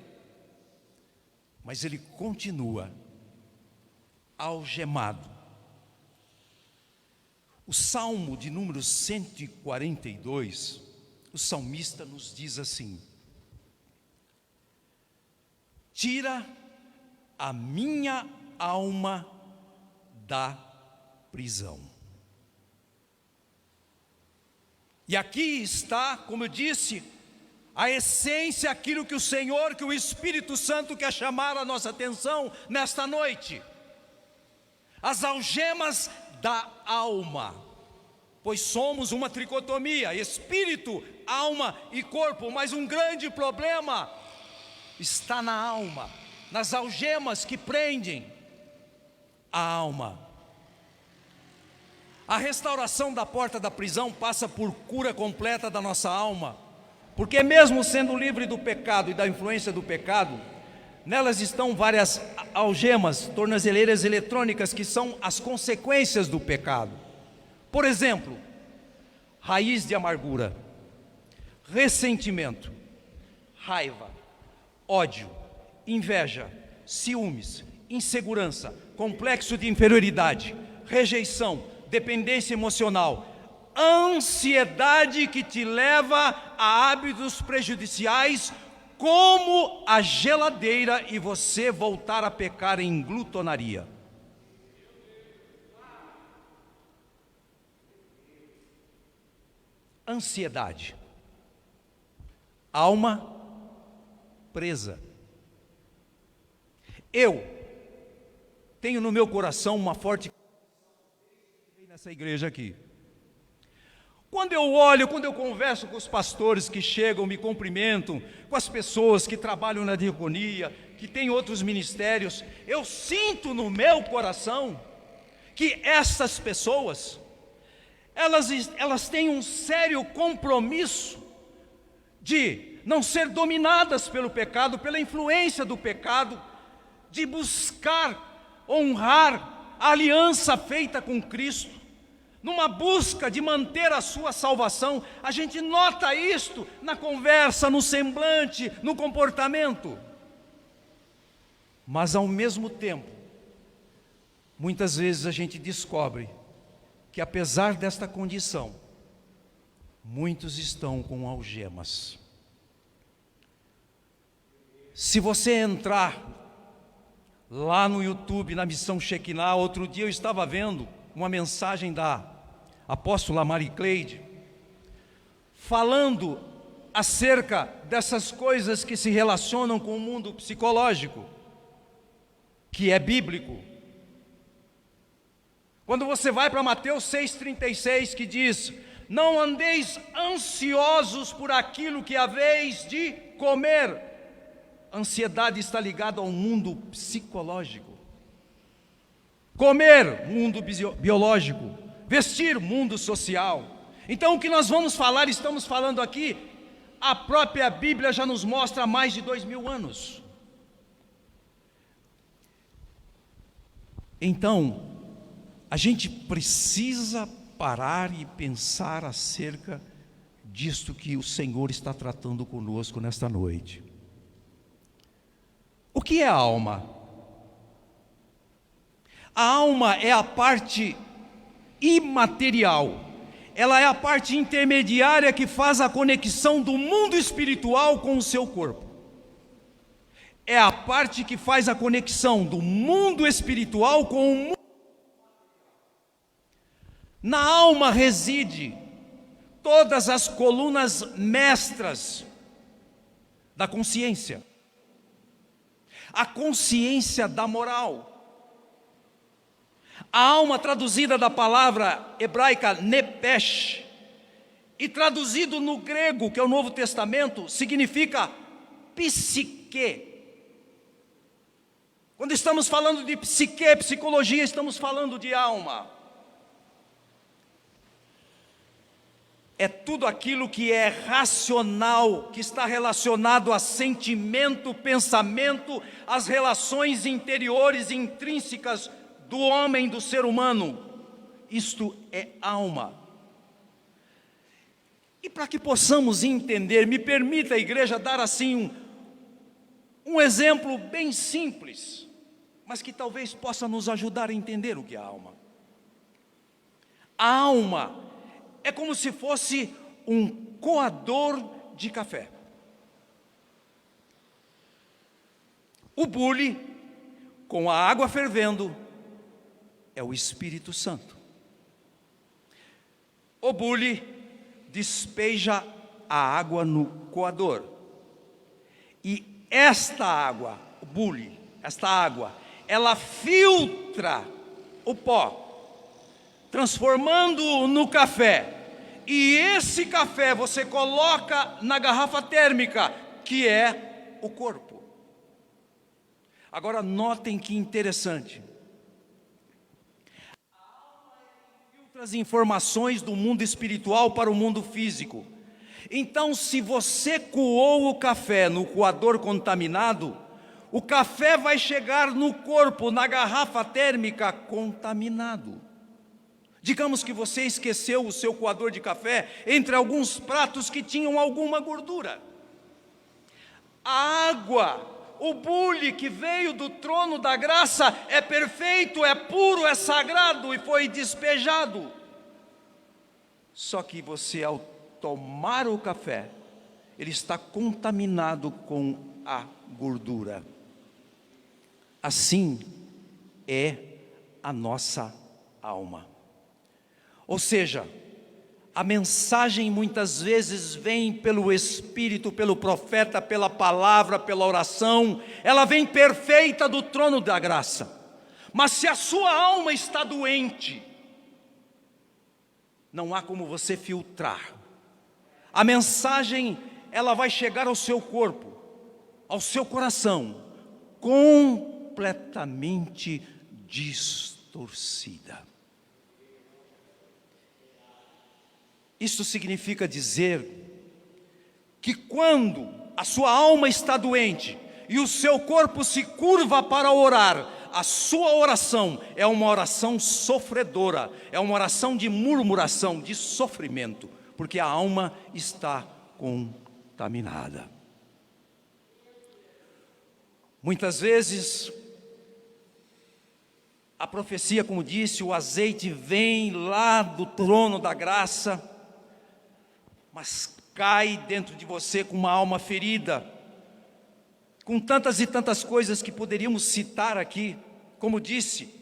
Mas ele continua algemado. O Salmo de número 142, o salmista nos diz assim: tira a minha alma da prisão. E aqui está, como eu disse, a essência, aquilo que o Senhor, que o Espírito Santo quer chamar a nossa atenção nesta noite. As algemas da alma, pois somos uma tricotomia, espírito, alma e corpo, mas um grande problema está na alma, nas algemas que prendem a alma. A restauração da porta da prisão passa por cura completa da nossa alma, porque mesmo sendo livre do pecado e da influência do pecado, nelas estão várias algemas, tornozeleiras eletrônicas, que são as consequências do pecado. Por exemplo, raiz de amargura, ressentimento, raiva, ódio, inveja, ciúmes, insegurança, complexo de inferioridade, rejeição, dependência emocional, ansiedade que te leva a hábitos prejudiciais, como a geladeira, e você voltar a pecar em glutonaria. Ansiedade, alma presa. Eu tenho no meu coração uma forte nessa igreja aqui. Quando eu olho, quando eu converso com os pastores que chegam, me cumprimentam, com as pessoas que trabalham na diaconia, que têm outros ministérios, eu sinto no meu coração que essas pessoas, elas têm um sério compromisso de não ser dominadas pelo pecado, pela influência do pecado, de buscar honrar a aliança feita com Cristo, numa busca de manter a sua salvação. A gente nota isto na conversa, no semblante, no comportamento. Mas ao mesmo tempo, muitas vezes a gente descobre que apesar desta condição, muitos estão com algemas. Se você entrar lá no YouTube, na Missão Shekinah, outro dia eu estava vendo uma mensagem da apóstola Marie Cleide, falando acerca dessas coisas que se relacionam com o mundo psicológico, que é bíblico. Quando você vai para Mateus 6,36, que diz: não andeis ansiosos por aquilo que haveis de comer. Ansiedade está ligada ao mundo psicológico. Comer, mundo biológico. Vestir, mundo social. Então o que nós vamos falar, estamos falando aqui, a própria Bíblia já nos mostra há mais de 2000 anos. Então, a gente precisa parar e pensar acerca disto que o Senhor está tratando conosco nesta noite. O que é a alma? A alma é a parte imaterial, ela é a parte intermediária que faz a conexão do mundo espiritual com o seu corpo. É a parte que faz a conexão do mundo espiritual com o mundo. Na alma reside todas as colunas mestras da consciência. A consciência da moral. A alma, traduzida da palavra hebraica nepesh, e traduzido no grego, que é o Novo Testamento, significa psique. Quando estamos falando de psique, psicologia, estamos falando de alma. É tudo aquilo que é racional, que está relacionado a sentimento, pensamento, as relações interiores e intrínsecas do homem, do ser humano. Isto é alma. E para que possamos entender, me permita a igreja dar assim um exemplo bem simples, mas que talvez possa nos ajudar a entender o que é a alma. A alma é como se fosse um coador de café. O bule, com a água fervendo, é o Espírito Santo. O bule despeja a água no coador. E esta água, o bule, esta água, ela filtra o pó, transformando-o no café. E esse café você coloca na garrafa térmica, que é o corpo. Agora notem que interessante. A alma filtra as informações do mundo espiritual para o mundo físico. Então, se você coou o café no coador contaminado, o café vai chegar no corpo, na garrafa térmica, contaminado. Digamos que você esqueceu o seu coador de café entre alguns pratos que tinham alguma gordura. A água, o bule que veio do trono da graça é perfeito, é puro, é sagrado e foi despejado. Só que você, ao tomar o café, ele está contaminado com a gordura. Assim é a nossa alma. Ou seja, a mensagem muitas vezes vem pelo Espírito, pelo profeta, pela palavra, pela oração, ela vem perfeita do trono da graça. Mas se a sua alma está doente, não há como você filtrar. A mensagem, ela vai chegar ao seu corpo, ao seu coração, completamente distorcida. Isso significa dizer que quando a sua alma está doente e o seu corpo se curva para orar, a sua oração é uma oração sofredora, é uma oração de murmuração, de sofrimento, porque a alma está contaminada. Muitas vezes, a profecia, como disse, o azeite vem lá do trono da graça, mas cai dentro de você com uma alma ferida, com tantas e tantas coisas que poderíamos citar aqui. Como disse,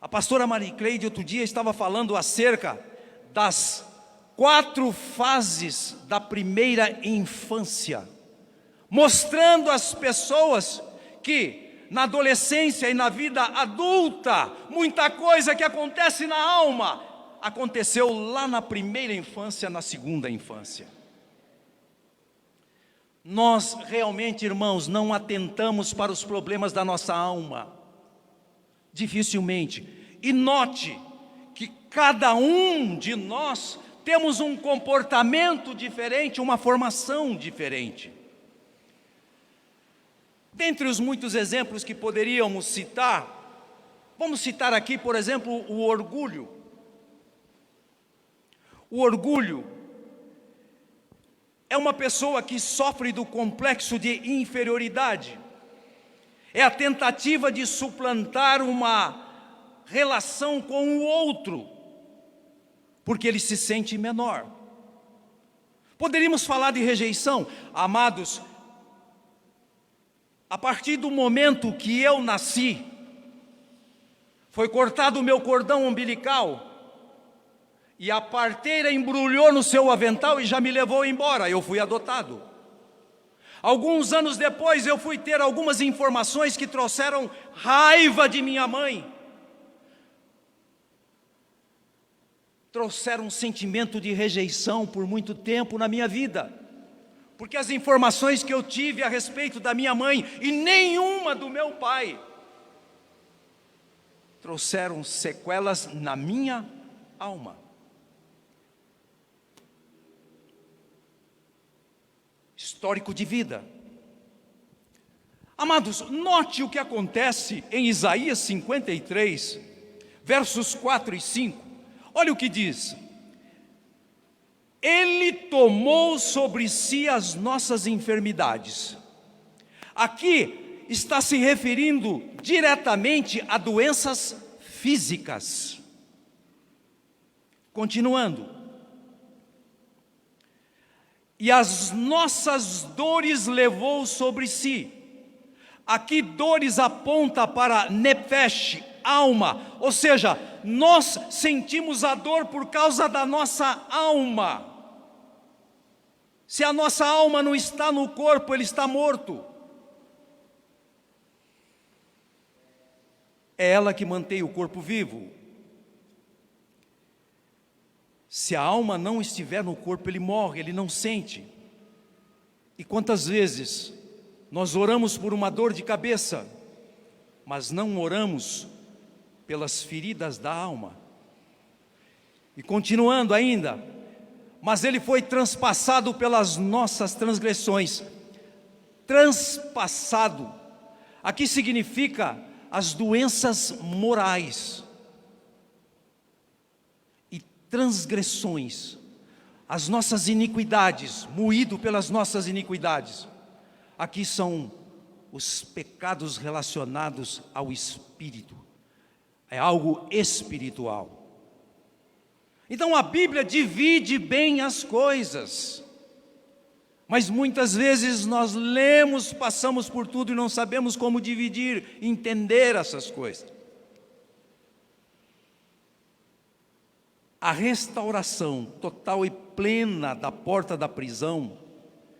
a pastora Marie Cleide outro dia estava falando acerca das 4 fases da primeira infância, mostrando às pessoas que na adolescência e na vida adulta, muita coisa que acontece na alma, aconteceu lá na primeira infância, na segunda infância. Nós realmente, irmãos, não atentamos para os problemas da nossa alma, dificilmente. E note que cada um de nós temos um comportamento diferente, uma formação diferente. Dentre os muitos exemplos que poderíamos citar, vamos citar aqui, por exemplo, o orgulho. O orgulho é uma pessoa que sofre do complexo de inferioridade. É a tentativa de suplantar uma relação com o outro, porque ele se sente menor. Poderíamos falar de rejeição. Amados, a partir do momento que eu nasci, foi cortado o meu cordão umbilical, e a parteira embrulhou no seu avental e já me levou embora. Eu fui adotado. Alguns anos depois eu fui ter algumas informações que trouxeram raiva de minha mãe. Trouxeram um sentimento de rejeição por muito tempo na minha vida. Porque as informações que eu tive a respeito da minha mãe e nenhuma do meu pai trouxeram sequelas na minha alma. Histórico de vida. Amados, note o que acontece em Isaías 53, versos 4 e 5. Olha o que diz: Ele tomou sobre si as nossas enfermidades. Aqui está se referindo diretamente a doenças físicas. Continuando. E as nossas dores levou sobre si. Aqui dores aponta para nefesh, alma, ou seja, nós sentimos a dor por causa da nossa alma. Se a nossa alma não está no corpo, ele está morto. É ela que mantém o corpo vivo. Se a alma não estiver no corpo, ele morre, ele não sente. E quantas vezes nós oramos por uma dor de cabeça, mas não oramos pelas feridas da alma? E continuando ainda, mas ele foi transpassado pelas nossas transgressões. Transpassado, aqui significa as doenças morais. Transgressões, as nossas iniquidades, moído pelas nossas iniquidades. Aqui são os pecados relacionados ao espírito, é algo espiritual. Então a Bíblia divide bem as coisas, mas muitas vezes nós lemos, passamos por tudo e não sabemos como dividir, entender essas coisas. A restauração total e plena da porta da prisão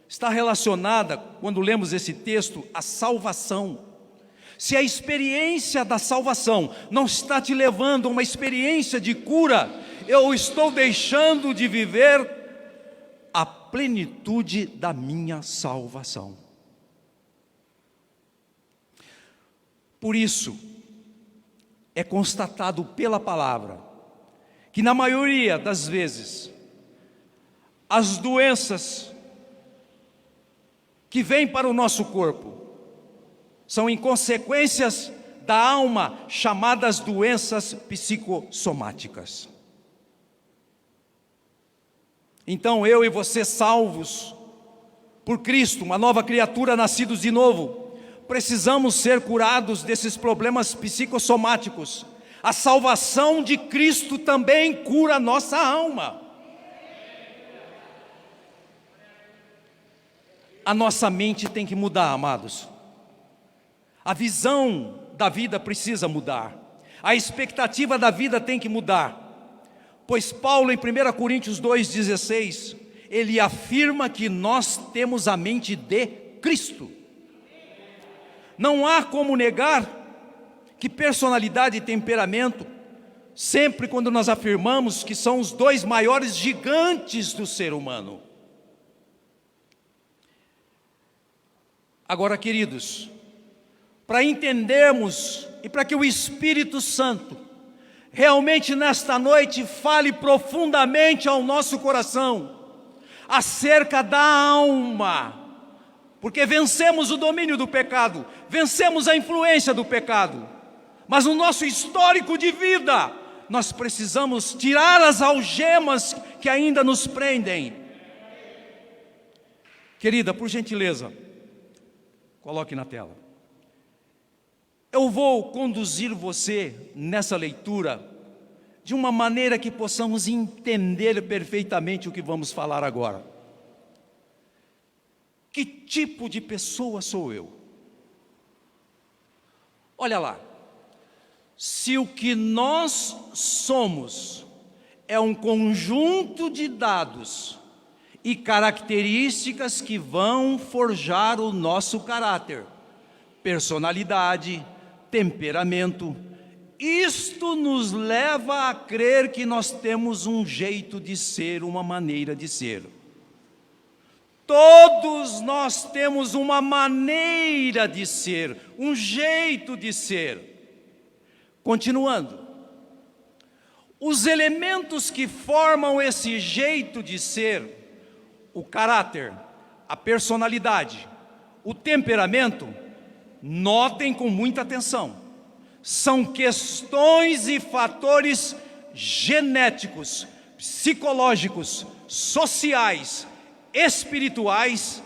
está relacionada, quando lemos esse texto, à salvação. Se a experiência da salvação não está te levando a uma experiência de cura, eu estou deixando de viver a plenitude da minha salvação. Por isso, é constatado pela palavra que na maioria das vezes, as doenças que vêm para o nosso corpo são inconsequências da alma, chamadas doenças psicossomáticas. Então eu e você, salvos por Cristo, uma nova criatura, nascidos de novo, precisamos ser curados desses problemas psicossomáticos. A salvação de Cristo também cura a nossa alma. A nossa mente tem que mudar, amados. A visão da vida precisa mudar. A expectativa da vida tem que mudar. Pois Paulo, em 1 Coríntios 2,16, ele afirma que nós temos a mente de Cristo. Não há como negar que personalidade e temperamento, sempre quando nós afirmamos que são os dois maiores gigantes do ser humano. Agora, queridos, para entendermos e para que o Espírito Santo realmente nesta noite fale profundamente ao nosso coração acerca da alma, porque vencemos o domínio do pecado, vencemos a influência do pecado, mas no nosso histórico de vida nós precisamos tirar as algemas que ainda nos prendem. Querida, por gentileza, coloque na tela. Eu vou conduzir você nessa leitura de uma maneira que possamos entender perfeitamente o que vamos falar agora. Que tipo de pessoa sou eu? Olha lá, se o que nós somos é um conjunto de dados e características que vão forjar o nosso caráter, personalidade, temperamento, isto nos leva a crer que nós temos um jeito de ser, uma maneira de ser. Todos nós temos uma maneira de ser, um jeito de ser. Continuando, os elementos que formam esse jeito de ser, o caráter, a personalidade, o temperamento, notem com muita atenção, são questões e fatores genéticos, psicológicos, sociais, espirituais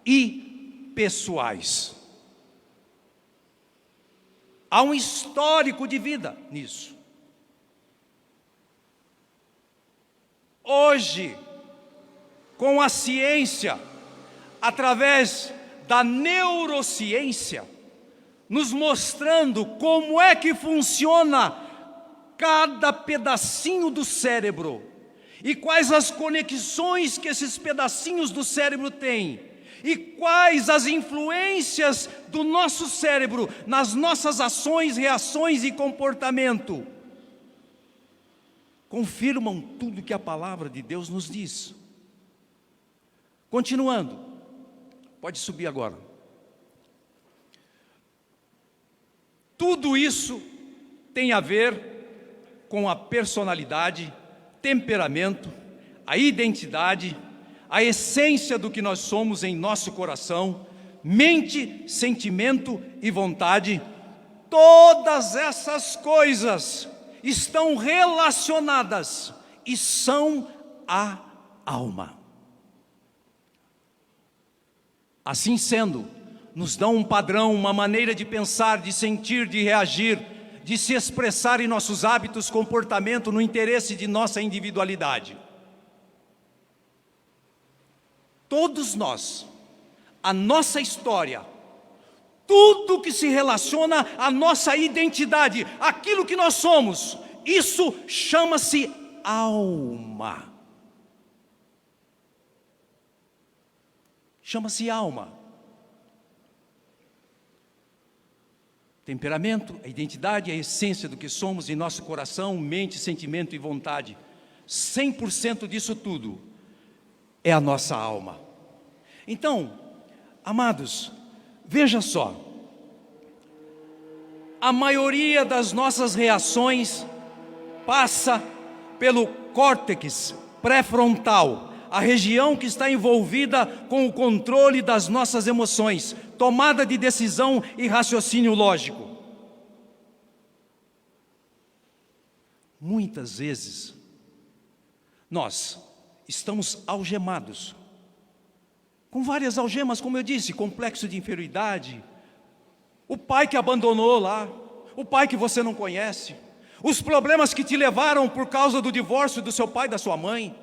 e pessoais. Há um histórico de vida nisso. Hoje, com a ciência, através da neurociência, nos mostrando como é que funciona cada pedacinho do cérebro e quais as conexões que esses pedacinhos do cérebro têm e quais as influências do nosso cérebro nas nossas ações, reações e comportamento, confirmam tudo que a palavra de Deus nos diz. Continuando, pode subir agora. Tudo isso tem a ver com a personalidade, temperamento, a identidade, a essência do que nós somos em nosso coração, mente, sentimento e vontade. Todas essas coisas estão relacionadas e são a alma. Assim sendo, nos dão um padrão, uma maneira de pensar, de sentir, de reagir, de se expressar em nossos hábitos, comportamento, no interesse de nossa individualidade. Todos nós, a nossa história, tudo que se relaciona à nossa identidade, aquilo que nós somos, isso chama-se alma. Chama-se alma. Temperamento, a identidade, a essência do que somos em nosso coração, mente, sentimento e vontade. 100% disso tudo é a nossa alma. Então, amados, veja só. A maioria das nossas reações passa pelo córtex pré-frontal, a região que está envolvida com o controle das nossas emoções, tomada de decisão e raciocínio lógico. muitas vezes, nós estamos algemados, com várias algemas, como eu disse, complexo de inferioridade, o pai que abandonou lá, o pai que você não conhece, os problemas que te levaram por causa do divórcio do seu pai e da sua mãe,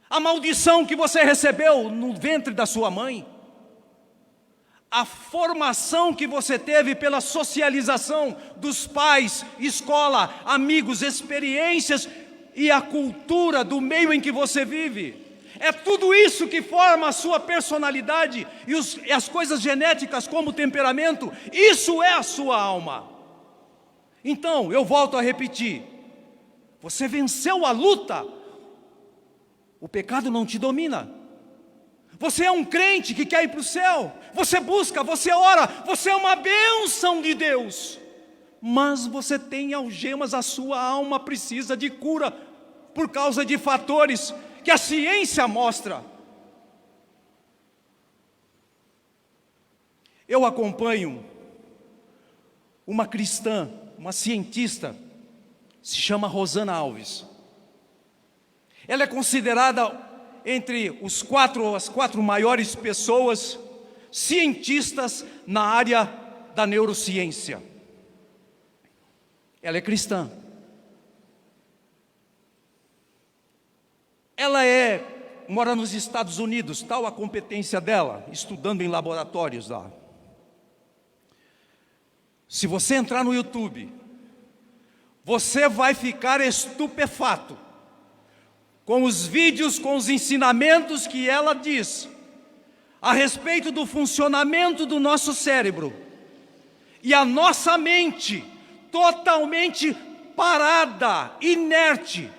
a maldição que você recebeu no ventre da sua mãe, a formação que você teve pela socialização dos pais, escola, amigos, experiências e a cultura do meio em que você vive. É tudo isso que forma a sua personalidade e as coisas genéticas como temperamento, isso é a sua alma. Então, eu volto a repetir, você venceu a luta, o pecado não te domina. Você é um crente que quer ir para o céu, você busca, você ora, você é uma bênção de Deus, mas você tem algemas, a sua alma precisa de cura, por causa de fatores que a ciência mostra. Eu acompanho uma cristã, uma cientista, se chama Rosana Alves. Ela é considerada entre as quatro maiores pessoas cientistas na área da neurociência. Ela é cristã. Ela mora nos Estados Unidos, tal a competência dela, estudando em laboratórios lá. Se você entrar no YouTube, você vai ficar estupefato com os vídeos, com os ensinamentos que ela diz a respeito do funcionamento do nosso cérebro e a nossa mente totalmente parada, inerte,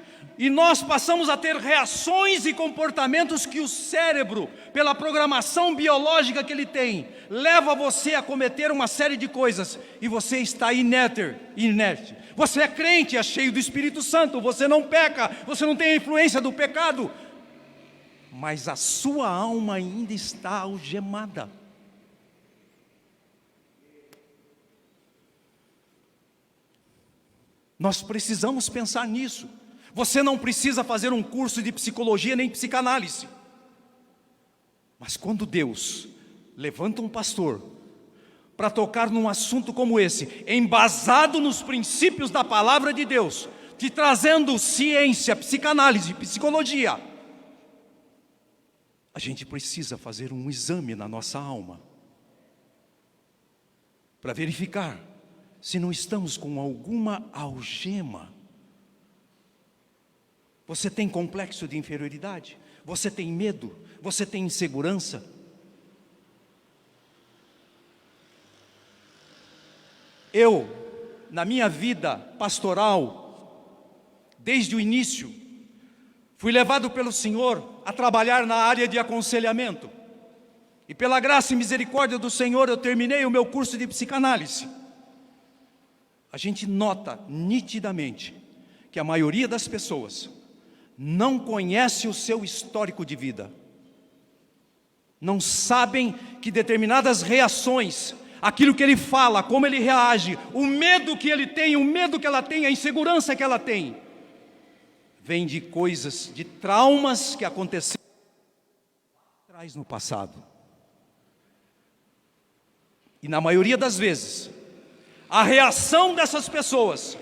e nós passamos a ter reações e comportamentos que o cérebro, pela programação biológica que ele tem, leva você a cometer uma série de coisas e você está inerte. Você é crente, é cheio do Espírito Santo, você não peca, você não tem a influência do pecado, mas a sua alma ainda está algemada. Nós precisamos pensar nisso. Você não precisa fazer um curso de psicologia nem psicanálise. Mas quando Deus levanta um pastor para tocar num assunto como esse, embasado nos princípios da palavra de Deus, te trazendo ciência, psicanálise, psicologia, a gente precisa fazer um exame na nossa alma para verificar se não estamos com alguma algema. Você tem complexo de inferioridade? Você tem medo? Você tem insegurança? Eu, na minha vida pastoral, desde o início, fui levado pelo Senhor a trabalhar na área de aconselhamento. E pela graça e misericórdia do Senhor, eu terminei o meu curso de psicanálise. A gente nota nitidamente que a maioria das pessoas não conhece o seu histórico de vida, não sabem que determinadas reações, aquilo que ele fala, como ele reage, o medo que ele tem, o medo que ela tem, a insegurança que ela tem, vem de coisas, de traumas que aconteceram atrás no passado. E na maioria das vezes, a reação dessas pessoas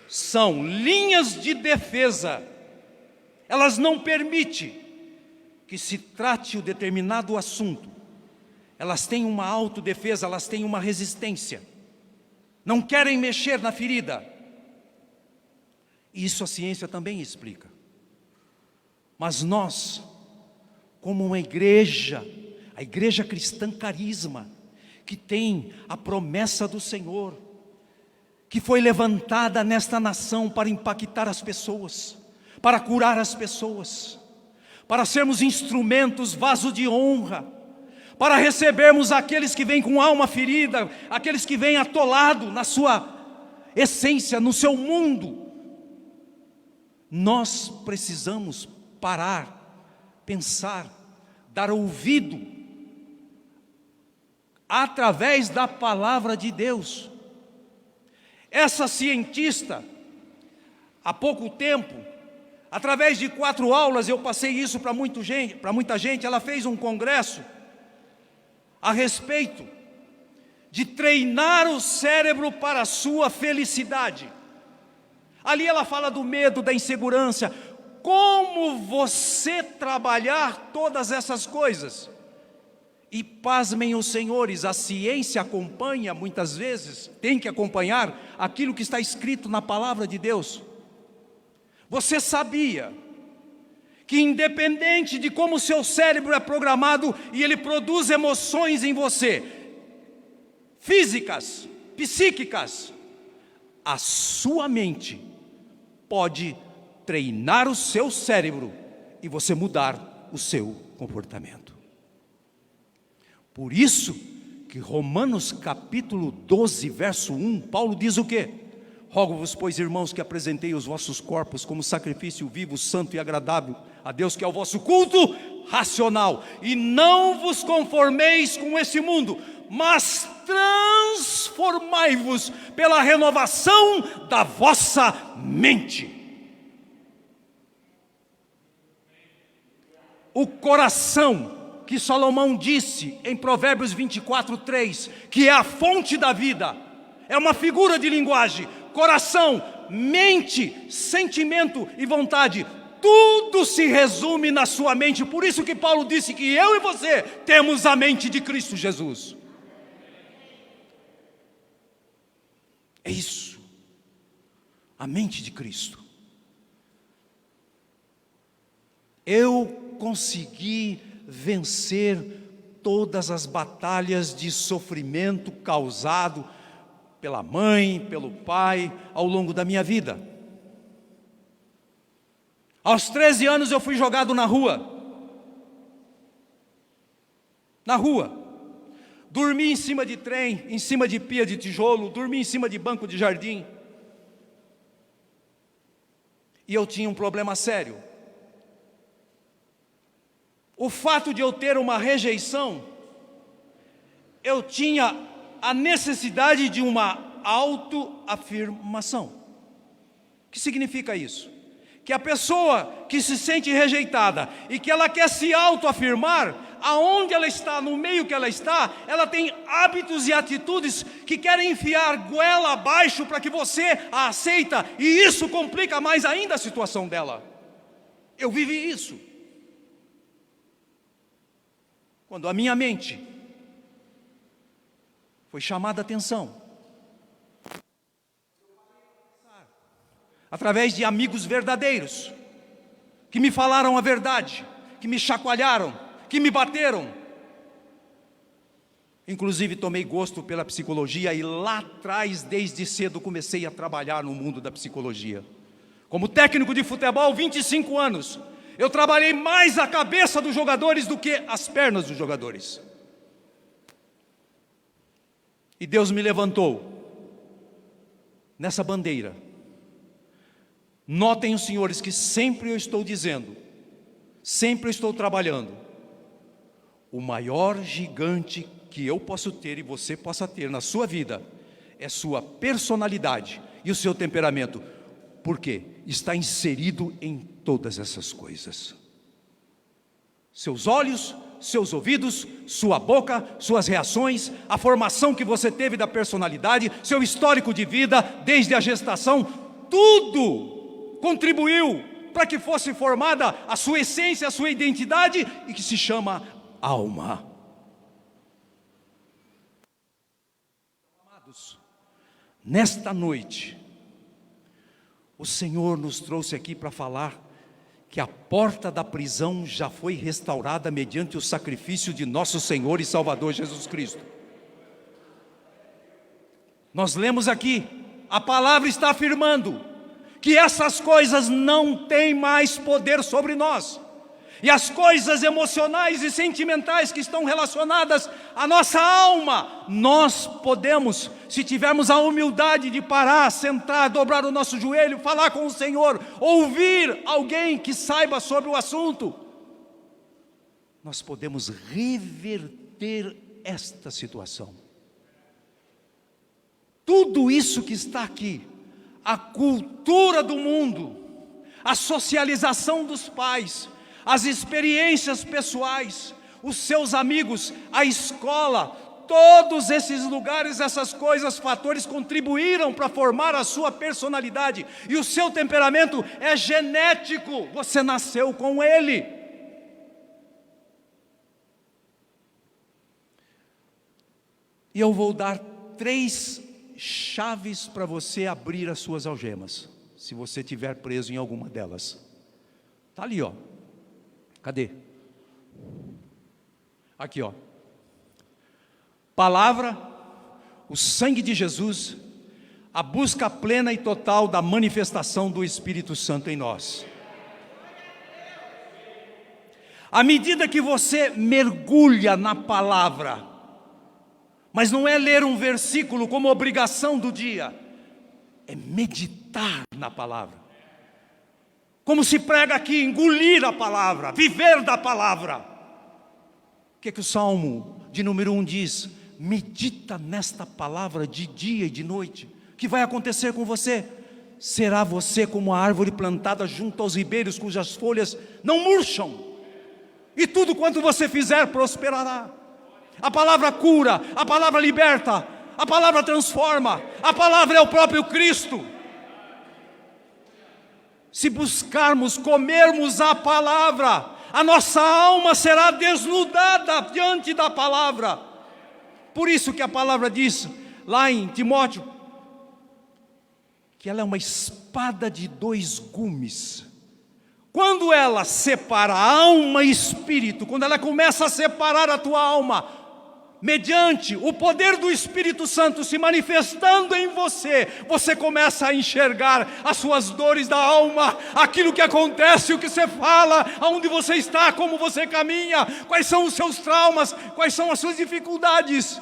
são linhas de defesa. Elas não permitem que se trate o determinado assunto. Elas têm uma autodefesa, elas têm uma resistência. Não querem mexer na ferida. Isso a ciência também explica. Mas nós, como uma igreja, a igreja cristã Carisma, que tem a promessa do Senhor, que foi levantada nesta nação para impactar as pessoas, para curar as pessoas, para sermos instrumentos, vaso de honra, para recebermos aqueles que vêm com alma ferida, aqueles que vêm atolado na sua essência, no seu mundo. Nós precisamos parar, pensar, dar ouvido, através da palavra de Deus. Essa cientista, há pouco tempo, através de 4 aulas, eu passei isso para muita gente. Ela fez um congresso a respeito de treinar o cérebro para a sua felicidade. Ali ela fala do medo, da insegurança, como você trabalhar todas essas coisas. E pasmem os senhores, a ciência acompanha muitas vezes, tem que acompanhar aquilo que está escrito na palavra de Deus. Você sabia que independente de como o seu cérebro é programado e ele produz emoções em você, físicas, psíquicas, a sua mente pode treinar o seu cérebro e você mudar o seu comportamento. Por isso que Romanos capítulo 12, verso 1, Paulo diz o quê? Rogo-vos, pois, irmãos, que apresentei os vossos corpos como sacrifício vivo, santo e agradável a Deus, que é o vosso culto racional. E não vos conformeis com este mundo, mas transformai-vos pela renovação da vossa mente. O coração, que Salomão disse em Provérbios 24, 3, que é a fonte da vida, é uma figura de linguagem. Coração, mente, sentimento e vontade, tudo se resume na sua mente. Por isso que Paulo disse que eu e você temos a mente de Cristo Jesus. É isso, a mente de Cristo. Eu consegui vencer todas as batalhas de sofrimento causado pela mãe, pelo pai, ao longo da minha vida. Aos 13 anos eu fui jogado na rua. Na rua. Dormi em cima de trem, em cima de pia de tijolo, dormi em cima de banco de jardim. E eu tinha um problema sério. O fato de eu ter uma rejeição, eu tinha a necessidade de uma autoafirmação. O que significa isso? Que a pessoa que se sente rejeitada e que ela quer se autoafirmar, aonde ela está, no meio que ela está, ela tem hábitos e atitudes que querem enfiar goela abaixo para que você a aceita, e isso complica mais ainda a situação dela. Eu vivi isso. Quando a minha mente foi chamada a atenção, através de amigos verdadeiros, que me falaram a verdade, que me chacoalharam, que me bateram. Inclusive tomei gosto pela psicologia e lá atrás, desde cedo, comecei a trabalhar no mundo da psicologia. Como técnico de futebol, 25 anos, eu trabalhei mais a cabeça dos jogadores do que as pernas dos jogadores. E Deus me levantou nessa bandeira. Notem os senhores que sempre eu estou dizendo, sempre eu estou trabalhando. O maior gigante que eu posso ter e você possa ter na sua vida é sua personalidade e o seu temperamento. Por quê? Está inserido em todas essas coisas. Seus olhos, seus ouvidos, sua boca, suas reações, a formação que você teve da personalidade, seu histórico de vida, desde a gestação, tudo contribuiu para que fosse formada a sua essência, a sua identidade, e que se chama alma. Amados, nesta noite, o Senhor nos trouxe aqui para falar que a porta da prisão já foi restaurada mediante o sacrifício de nosso Senhor e Salvador Jesus Cristo. Nós lemos aqui, a palavra está afirmando que essas coisas não têm mais poder sobre nós. E as coisas emocionais e sentimentais que estão relacionadas à nossa alma, nós podemos, se tivermos a humildade de parar, sentar, dobrar o nosso joelho, falar com o Senhor, ouvir alguém que saiba sobre o assunto, nós podemos reverter esta situação. Tudo isso que está aqui, a cultura do mundo, a socialização dos pais, as experiências pessoais, os seus amigos, a escola, todos esses lugares, essas coisas, fatores contribuíram para formar a sua personalidade. E o seu temperamento é genético, você nasceu com ele. E eu vou dar 3 chaves para você abrir as suas algemas, se você estiver preso em alguma delas. Está ali, ó. Cadê? Aqui, ó. Palavra, o sangue de Jesus, a busca plena e total da manifestação do Espírito Santo em nós. À medida que você mergulha na palavra, mas não é ler um versículo como obrigação do dia, é meditar na palavra. Como se prega aqui, engolir a palavra, viver da palavra. O que o Salmo de número 1 diz? Medita nesta palavra de dia e de noite. O que vai acontecer com você? Será você como a árvore plantada junto aos ribeiros, cujas folhas não murcham, e tudo quanto você fizer prosperará. A palavra cura, a palavra liberta, a palavra transforma, a palavra é o próprio Cristo. Se buscarmos, comermos a palavra, a nossa alma será desnudada diante da palavra. Por isso que a palavra diz lá em Timóteo, que ela é uma espada de 2 gumes. Quando ela separa alma e espírito, quando ela começa a separar a tua alma, mediante o poder do Espírito Santo se manifestando em você, você começa a enxergar as suas dores da alma, aquilo que acontece, o que você fala, aonde você está, como você caminha, quais são os seus traumas, quais são as suas dificuldades.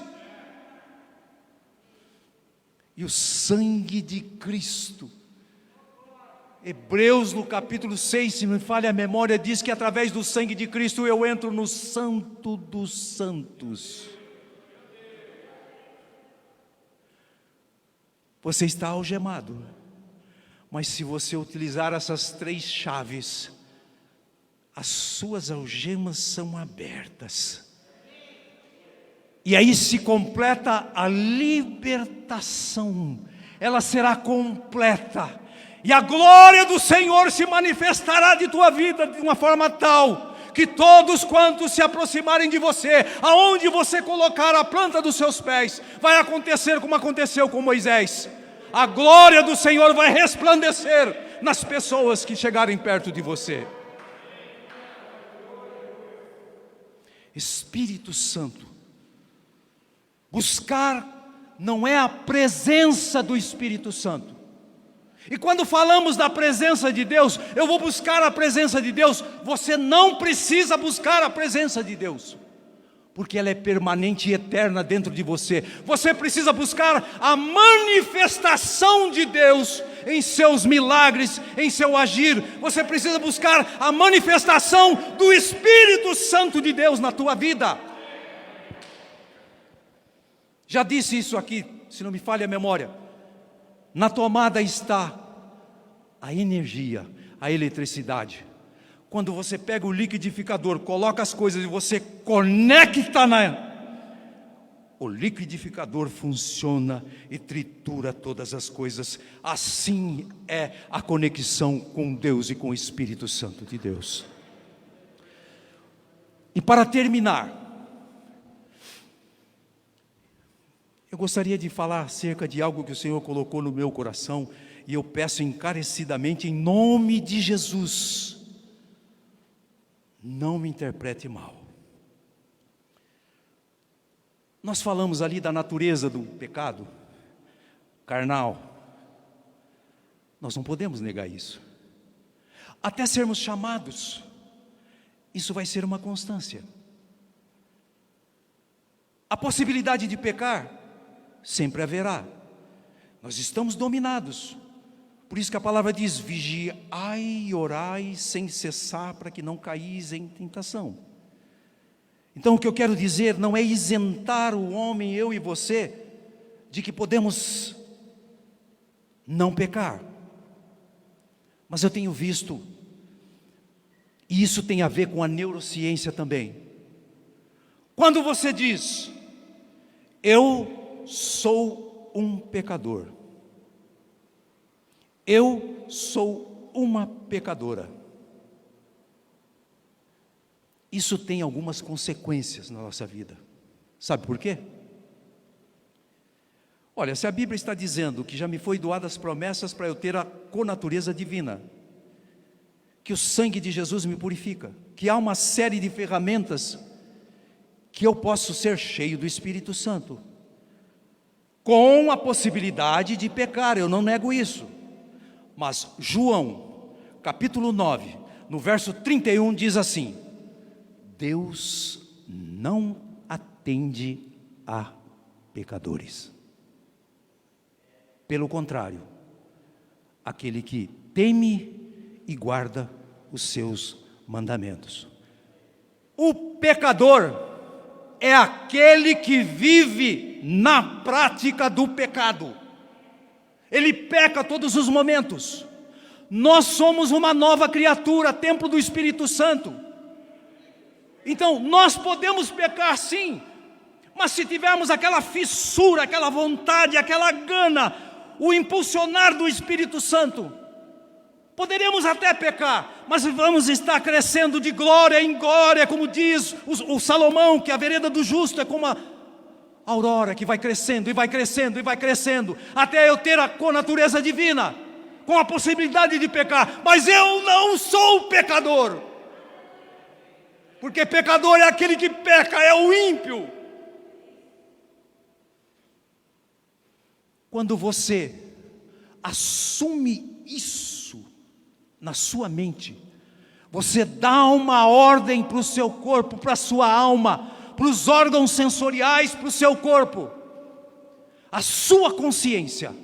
E o sangue de Cristo, Hebreus no capítulo 6, se me falha a memória, diz que através do sangue de Cristo eu entro no Santo dos Santos. Você está algemado, mas se você utilizar essas 3 chaves, as suas algemas são abertas. E aí se completa a libertação, ela será completa. E a glória do Senhor se manifestará de tua vida de uma forma tal, que todos quantos se aproximarem de você, aonde você colocar a planta dos seus pés, vai acontecer como aconteceu com Moisés. A glória do Senhor vai resplandecer nas pessoas que chegarem perto de você. Espírito Santo, buscar não é a presença do Espírito Santo. E quando falamos da presença de Deus, eu vou buscar a presença de Deus. Você não precisa buscar a presença de Deus, porque ela é permanente e eterna dentro de você. Você precisa buscar a manifestação de Deus em seus milagres, em seu agir. Você precisa buscar a manifestação do Espírito Santo de Deus na tua vida. Já disse isso aqui, se não me falha a memória. Na tomada está a energia, a eletricidade. Quando você pega o liquidificador, coloca as coisas e você conecta o liquidificador funciona e tritura todas as coisas. Assim é a conexão com Deus e com o Espírito Santo de Deus. E para terminar, eu gostaria de falar acerca de algo que o Senhor colocou no meu coração, e eu peço encarecidamente em nome de Jesus, não me interprete mal. Nós falamos ali da natureza do pecado carnal. Nós não podemos negar isso. Até sermos chamados, isso vai ser uma constância. A possibilidade de pecar sempre haverá. Nós estamos dominados. Por isso que a palavra diz: vigiai e orai sem cessar, para que não caís em tentação. Então o que eu quero dizer não é isentar o homem, eu e você, de que podemos não pecar. Mas eu tenho visto, e isso tem a ver com a neurociência também. Quando você diz, eu sou um pecador, eu sou uma pecadora, isso tem algumas consequências na nossa vida. Sabe por quê? Olha, se a Bíblia está dizendo que já me foi doadas promessas para eu ter a connatureza divina, que o sangue de Jesus me purifica, que há uma série de ferramentas que eu posso ser cheio do Espírito Santo, com a possibilidade de pecar, eu não nego isso. Mas João, capítulo 9, no verso 31 diz assim: Deus não atende a pecadores. Pelo contrário, aquele que teme e guarda os seus mandamentos. O pecador é aquele que vive na prática do pecado. Ele peca a todos os momentos. Nós somos uma nova criatura, templo do Espírito Santo. Então, nós podemos pecar sim, mas se tivermos aquela fissura, aquela vontade, aquela gana, o impulsionar do Espírito Santo, poderemos até pecar, mas vamos estar crescendo de glória em glória, como diz o Salomão, que a vereda do justo é como a aurora que vai crescendo e vai crescendo e vai crescendo, até eu ter a connatureza divina, com a possibilidade de pecar. Mas eu não sou pecador, porque pecador é aquele que peca, é o ímpio. Quando você assume isso na sua mente, você dá uma ordem para o seu corpo, para a sua alma, para os órgãos sensoriais, para o seu corpo. A sua consciência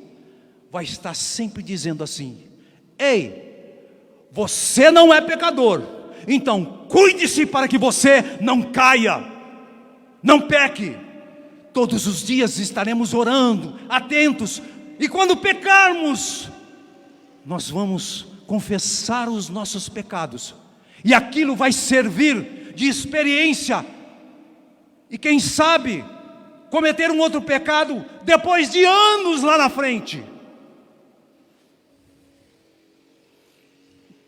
vai estar sempre dizendo assim: ei, você não é pecador, então cuide-se para que você não caia, não peque. Todos os dias estaremos orando, atentos, e quando pecarmos, nós vamos confessar os nossos pecados, e aquilo vai servir de experiência, e quem sabe, cometer um outro pecado, depois de anos lá na frente.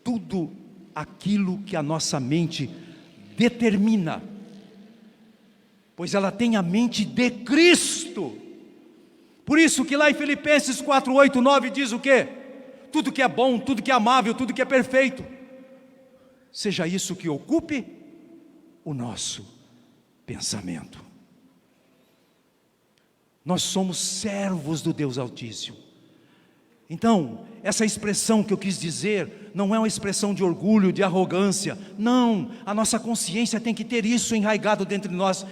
Tudo aquilo que a nossa mente determina, pois ela tem a mente de Cristo. Por isso que lá em Filipenses 4, 8, 9 diz o quê? Tudo que é bom, tudo que é amável, tudo que é perfeito, seja isso que ocupe o nosso pensamento. Nós somos servos do Deus Altíssimo. Então, essa expressão que eu quis dizer não é uma expressão de orgulho, de arrogância. Não, a nossa consciência tem que ter isso enraizado dentro de nós.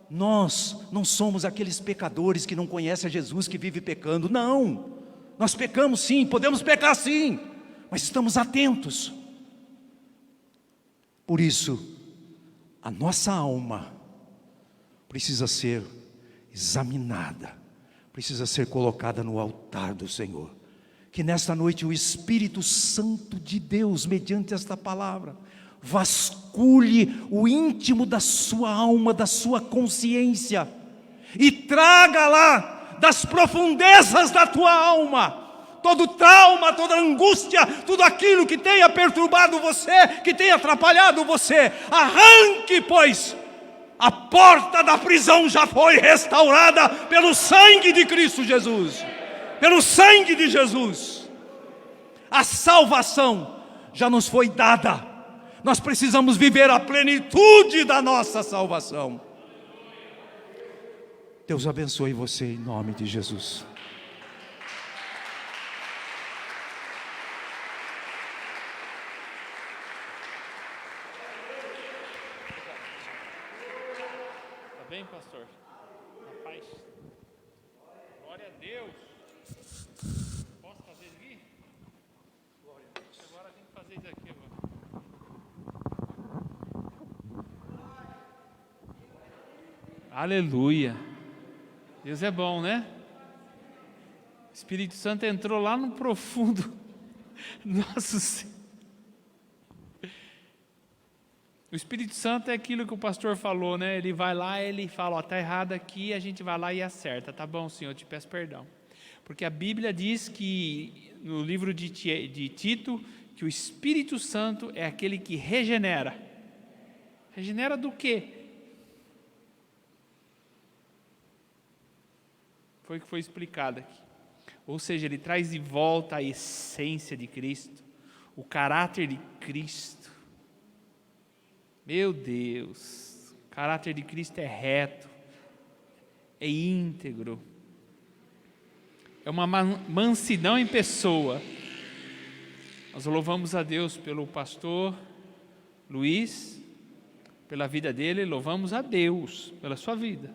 Nós não somos aqueles pecadores que não conhecem a Jesus, que vive pecando. Não, nós pecamos sim, podemos pecar sim, mas estamos atentos. Por isso, a nossa alma precisa ser examinada, precisa ser colocada no altar do Senhor. Que nesta noite o Espírito Santo de Deus, mediante esta palavra, vasculhe o íntimo da sua alma, da sua consciência, e traga lá das profundezas da tua alma todo trauma, toda angústia, tudo aquilo que tenha perturbado você, que tenha atrapalhado você. Arranque, pois a porta da prisão já foi restaurada pelo sangue de Cristo Jesus, pelo sangue de Jesus. A salvação já nos foi dada. Nós precisamos viver a plenitude da nossa salvação. Deus abençoe você em nome de Jesus. Tá bem, pastor? Na paz. Glória a Deus. Posso fazer isso aqui? Glória a Deus. Agora tem que fazer isso aqui agora. Aleluia. Deus é bom, né? Espírito Santo entrou lá no profundo do nosso ser. O Espírito Santo é aquilo que o pastor falou, né? Ele vai lá, ele fala, ó, tá errado aqui, a gente vai lá e acerta. Tá bom, Senhor, eu te peço perdão. Porque a Bíblia diz que, no livro de Tito, que o Espírito Santo é aquele que regenera. Regenera do quê? Foi o que foi explicado aqui. Ou seja, ele traz de volta a essência de Cristo, o caráter de Cristo. Meu Deus, o caráter de Cristo é reto, é íntegro, é uma mansidão em pessoa. Nós louvamos a Deus pelo pastor Luiz, pela vida dele, louvamos a Deus pela sua vida.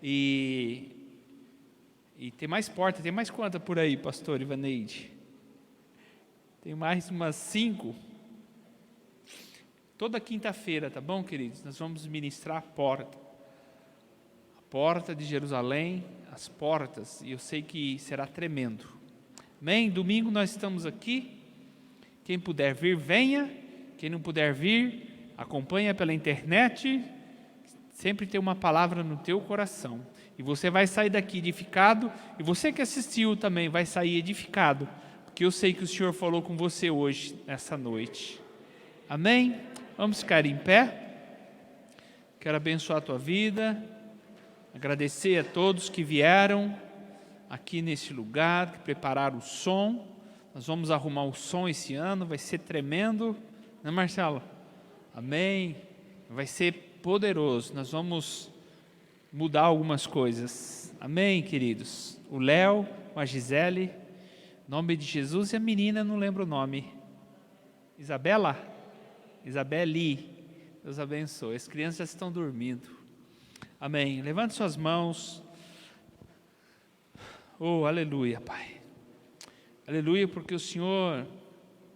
E tem mais porta, tem mais quantas por aí, pastor Ivaneide? Tem mais umas 5. Toda quinta-feira, tá bom, queridos? Nós vamos ministrar a porta de Jerusalém, as portas, e eu sei que será tremendo. Amém? Domingo nós estamos aqui. Quem puder vir, venha. Quem não puder vir, acompanha pela internet. Sempre tem uma palavra no teu coração. E você vai sair daqui edificado, e você que assistiu também vai sair edificado, porque eu sei que o Senhor falou com você hoje, nessa noite. Amém? Vamos ficar em pé. Quero abençoar a tua vida, agradecer a todos que vieram aqui nesse lugar, que prepararam o som. Nós vamos arrumar o som esse ano, vai ser tremendo, né, Marcelo? Amém? Vai ser poderoso, nós vamos mudar algumas coisas. Amém, queridos? O Léo, a Gisele, em nome de Jesus, e a menina, não lembro o nome. Isabela? Isabeli, Deus abençoe. As crianças já estão dormindo. Amém. Levante suas mãos. Oh, aleluia, Pai. Aleluia, porque o Senhor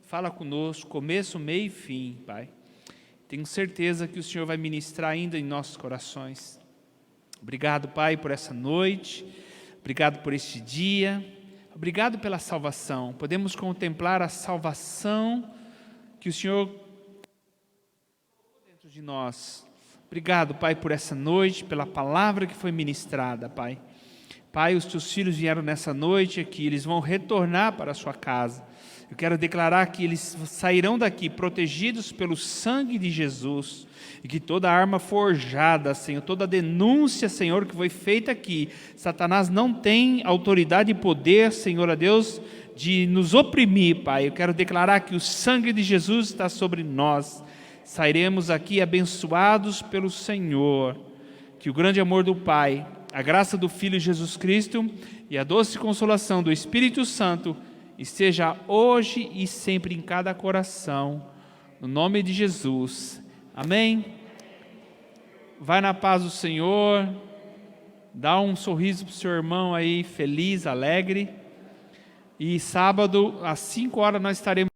fala conosco, começo, meio e fim, Pai. Tenho certeza que o Senhor vai ministrar ainda em nossos corações. Obrigado, Pai, por essa noite. Obrigado por este dia. Obrigado pela salvação. Podemos contemplar a salvação que o Senhor dentro de nós. Obrigado, Pai, por essa noite, pela palavra que foi ministrada, Pai. Pai, os teus filhos vieram nessa noite aqui, eles vão retornar para a sua casa. Eu quero declarar que eles sairão daqui protegidos pelo sangue de Jesus, e que toda arma forjada, Senhor, toda denúncia, Senhor, que foi feita aqui, Satanás não tem autoridade e poder, Senhor, a Deus, de nos oprimir, Pai. Eu quero declarar que o sangue de Jesus está sobre nós. Sairemos aqui abençoados pelo Senhor, que o grande amor do Pai, a graça do Filho Jesus Cristo e a doce consolação do Espírito Santo esteja hoje e sempre em cada coração, no nome de Jesus. Amém? Vai na paz do Senhor, dá um sorriso para o seu irmão aí, feliz, alegre, e sábado às 5 horas nós estaremos